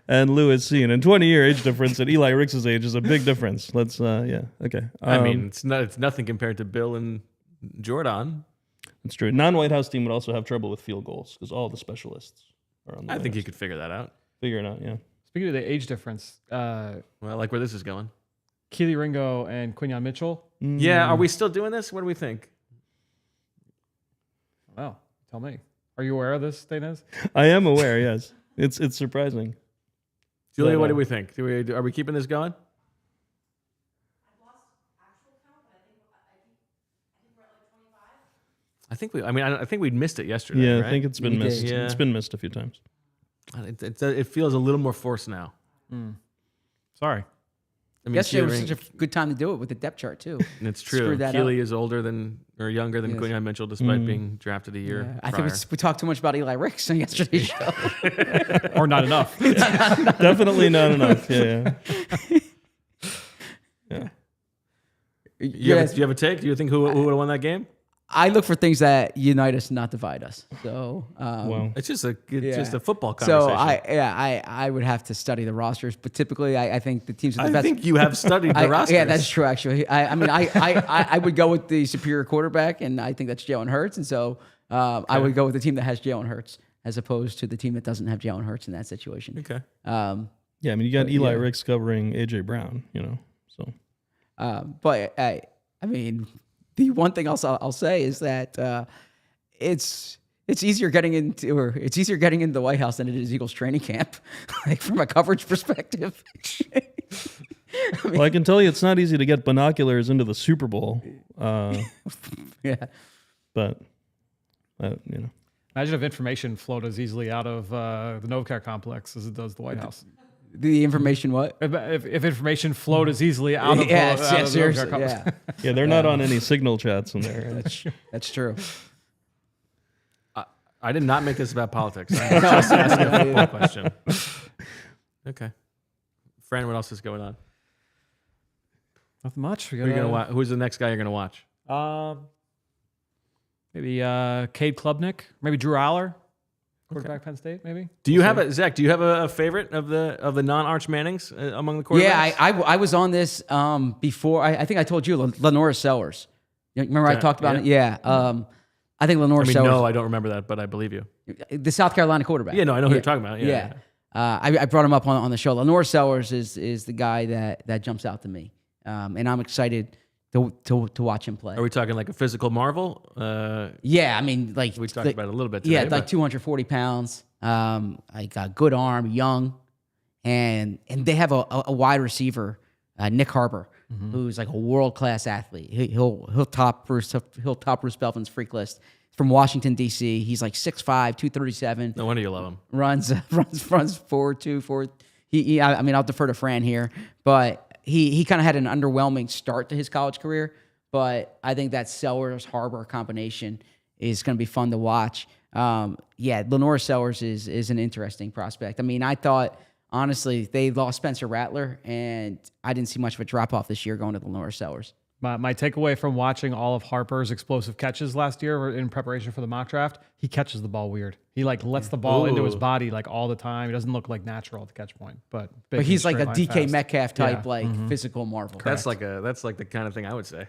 and Lewis Seen. And 20-year age difference at Eli Ricks' age is a big difference. Let's, okay. I mean, it's nothing compared to Bill and Jordan. That's true. Non-White House team would also have trouble with field goals because all the specialists are on the I White think House. you could figure that out. Figure it out, yeah. Speaking of the age difference, Well, I like where this is going. Keely Ringo and Quinyon Mitchell. Yeah, are we still doing this? What do we think? Well, tell me. Are you aware of this, Deniz? I am aware, yes. It's surprising. Julia, what do we think? Are we keeping this going? I think we'd missed it yesterday. Yeah, right? I think it's been missed. Yeah. It's been missed a few times. It feels a little more forced now. Sorry. I mean, Yesterday was Keely- such a good time to do it with the depth chart too. It's true. Screwed that Keely is older or younger than Yes. Quinyon Mitchell, despite being drafted a year Yeah, I prior. think we talked too much about Eli Ricks on yesterday's show. Or not enough. Definitely not enough. Yeah. Do you have a take? Do you think who would have won that game? I look for things that unite us, not divide us. So, Wow. It's just a football so conversation. I would have to study the rosters, but typically I think the teams with the I best. think you have studied the rosters. Yeah, that's true. Actually, I would go with the superior quarterback, and I think that's Jalen Hurts, and so I would go with the team that has Jalen Hurts as opposed to the team that doesn't have Jalen Hurts in that situation. Okay. Yeah, I mean, you got Eli Ricks covering A.J. Brown, so. But I mean, the one thing I'll say is that it's easier getting into the White House than it is Eagles training camp, like from a coverage perspective. Well, I can tell you it's not easy to get binoculars into the Super Bowl. Yeah. But, Imagine if information flowed as easily out of the Novacare complex as it does the White House. The information what? If information flowed as easily out of, Yeah, out of the seriously, Novacare complex. yeah. yeah, they're not on any signal chats in there. That's true. I did not make this about politics. I'm just asking a football question. Okay. Fran, what else is going on? Nothing much. Who are you gonna watch? Who's the next guy you're going to watch? Maybe Cade Klubnik, maybe Drew Aller, quarterback Penn State, maybe. Do you have Zach? Do you have a favorite of the non-Arch Mannings among the quarterbacks? Yeah, I was on this before. I think I told you Lenora Sellers. You remember I talked about it? Yeah. I think Lenora Sellers. No, I don't remember that, but I believe you. The South Carolina quarterback. Yeah, no, I know who you're talking about. Yeah. I brought him up on the show. Lenore Sellers is the guy that jumps out to me, and I'm excited to watch him play. Are we talking like a physical marvel? Yeah, I mean, like We talked about it a little bit today. Yeah, like but 240 pounds. Like a good arm, young, and they have a wide receiver, Nick Harbor, who's like a world class athlete. He'll top Bruce Belvin's freak list. He's from Washington D.C. He's like 6'5", 237. No wonder you love him. Runs 4.2. I mean, I'll defer to Fran here, but he kind of had an underwhelming start to his college career. But I think that Sellers Harbor combination is going to be fun to watch. Lenora Sellers is an interesting prospect. I mean, I thought honestly they lost Spencer Rattler, and I didn't see much of a drop off this year going to Lenora Sellers. My takeaway from watching all of Harper's explosive catches last year in preparation for the mock draft, he catches the ball weird. He like lets the ball into his body like all the time. He doesn't look like natural at the catch point, but he's like a straight line DK fast. Metcalf type, physical marvel. That's like the kind of thing I would say.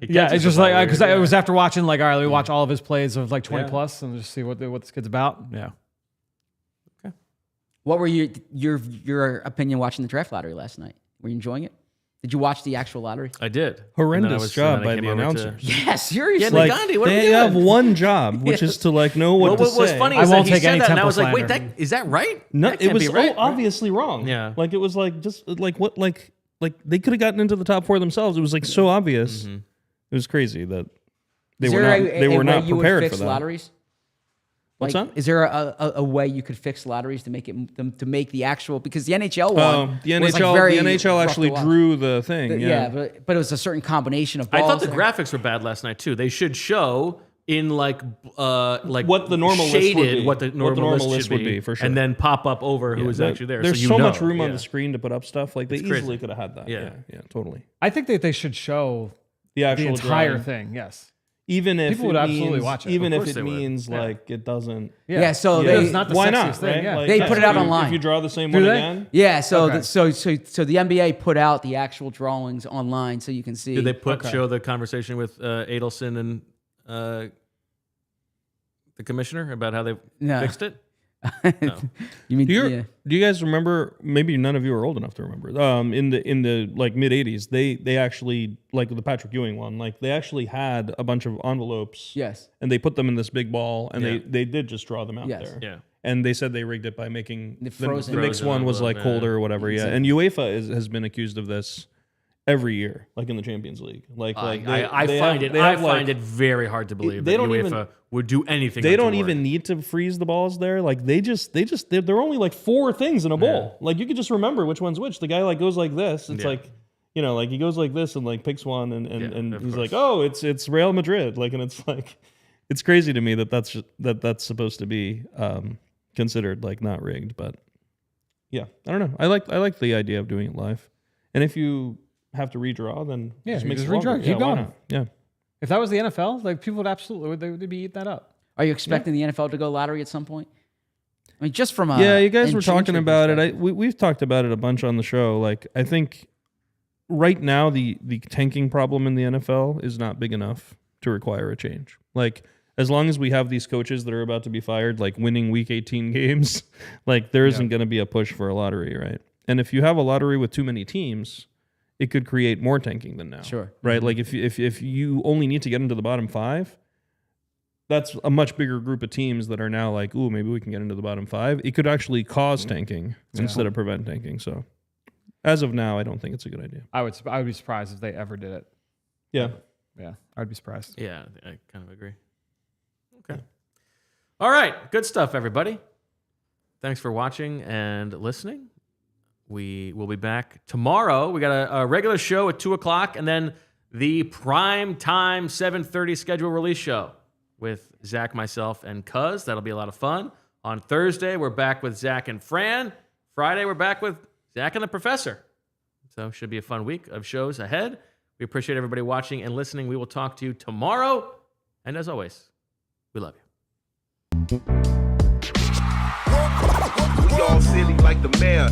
Yeah, it's just like because it was after watching like, all right, let me watch all of his plays of like 20 plus and just see what this kid's about. Yeah. Okay. What were your opinion watching the draft lottery last night? Were you enjoying it? Did you watch the actual lottery? I did. Horrendous job and then I by came the over to- announcers. Yeah, seriously. Yeah, Like, Gandhi, what are we they have doing? one job, which is to like know what to What was say. funny I is that won't he take said any that, and I temple was like, wait, slander. is that right? No, That it can't was be right. obviously wrong. Yeah. Like it was like just like what like they could have gotten into the top four themselves. It was like so obvious. It was crazy that they were not prepared for that. Lotteries? What's Like, that? is there a way you could fix lotteries to make it to make the actual, because the NHL Oh, one the was, like, NHL very the NHL rough actually to watch. drew the thing. Yeah, but it was a certain combination of I balls. thought the graphics were bad last night too. They should show in like what the normal list would shaded be. what the normal list would be for sure. and then pop up over who was actually there. There's so, so much room on the screen to put up stuff. Like they It's easily crazy. could have had that. Yeah. Yeah, totally. I think that they should show The actual the entire drawing. thing. Yes. Even if People it would absolutely means, watch it. even Of if course it they would. means Yeah. like it doesn't. Yeah, so Yeah, they it's not the Why sexiest not? thing. Right? Yeah. Like, They put it out if online. you draw the same Do one they? again. yeah, so Okay. so the NBA put out the actual drawings online so you can see. Did they show the conversation with Adelson and the commissioner about how they No. fixed it? You mean Do you guys remember? Maybe none of you are old enough to remember. In the like mid '80s, they actually, like the Patrick Ewing one, like they actually had a bunch of envelopes. Yes. And they put them in this big ball, and Yeah. they did just draw them out Yes. there. Yeah. And they said they rigged it by making the frozen. Knicks Frozen one was like envelope, colder yeah. or whatever. Yeah. And UEFA has been accused of this every year, like in the Champions League. Like I find it very hard to believe they that don't UEFA even- would do anything. They don't untoward. even need to freeze the balls there. Like there are only like 4 things in a bowl. Like you could just remember which one's which. The guy like goes like this. It's like, you know, like he goes like this and like picks one and of he's course. like, oh, it's Real Madrid. Like, and it's like, it's crazy to me that that's supposed to be considered like not rigged. But yeah, I don't know. I like the idea of doing it live. And if you have to redraw, then Yeah, just you make just it longer. redraw. Keep why going. not? Yeah. If that was the NFL, like people would absolutely they'd be eating that up. Are you expecting the NFL to go lottery at some point? I mean, just from a Yeah, you guys were talking intrigue about it. perspective. We've talked about it a bunch on the show. Like, I think right now the tanking problem in the NFL is not big enough to require a change. Like, as long as we have these coaches that are about to be fired, like winning Week 18 games, like there isn't going to be a push for a lottery, right? And if you have a lottery with too many teams, it could create more tanking than now. Sure. Right? Like if you only need to get into the bottom 5, that's a much bigger group of teams that are now like, ooh, maybe we can get into the bottom 5. It could actually cause tanking instead of prevent tanking. So as of now, I don't think it's a good idea. I would be surprised if they ever did it. Yeah. Yeah, I'd be surprised. Yeah, I kind of agree. Okay. All right. Good stuff, everybody. Thanks for watching and listening. We will be back tomorrow. We got a regular show at 2 o'clock and then the prime time 7:30 schedule release show with Zach, myself, and Cuz. That'll be a lot of fun. On Thursday, we're back with Zach and Fran. Friday, we're back with Zach and the Professor. So should be a fun week of shows ahead. We appreciate everybody watching and listening. We will talk to you tomorrow. And as always, we love you. We all silly like the mayor.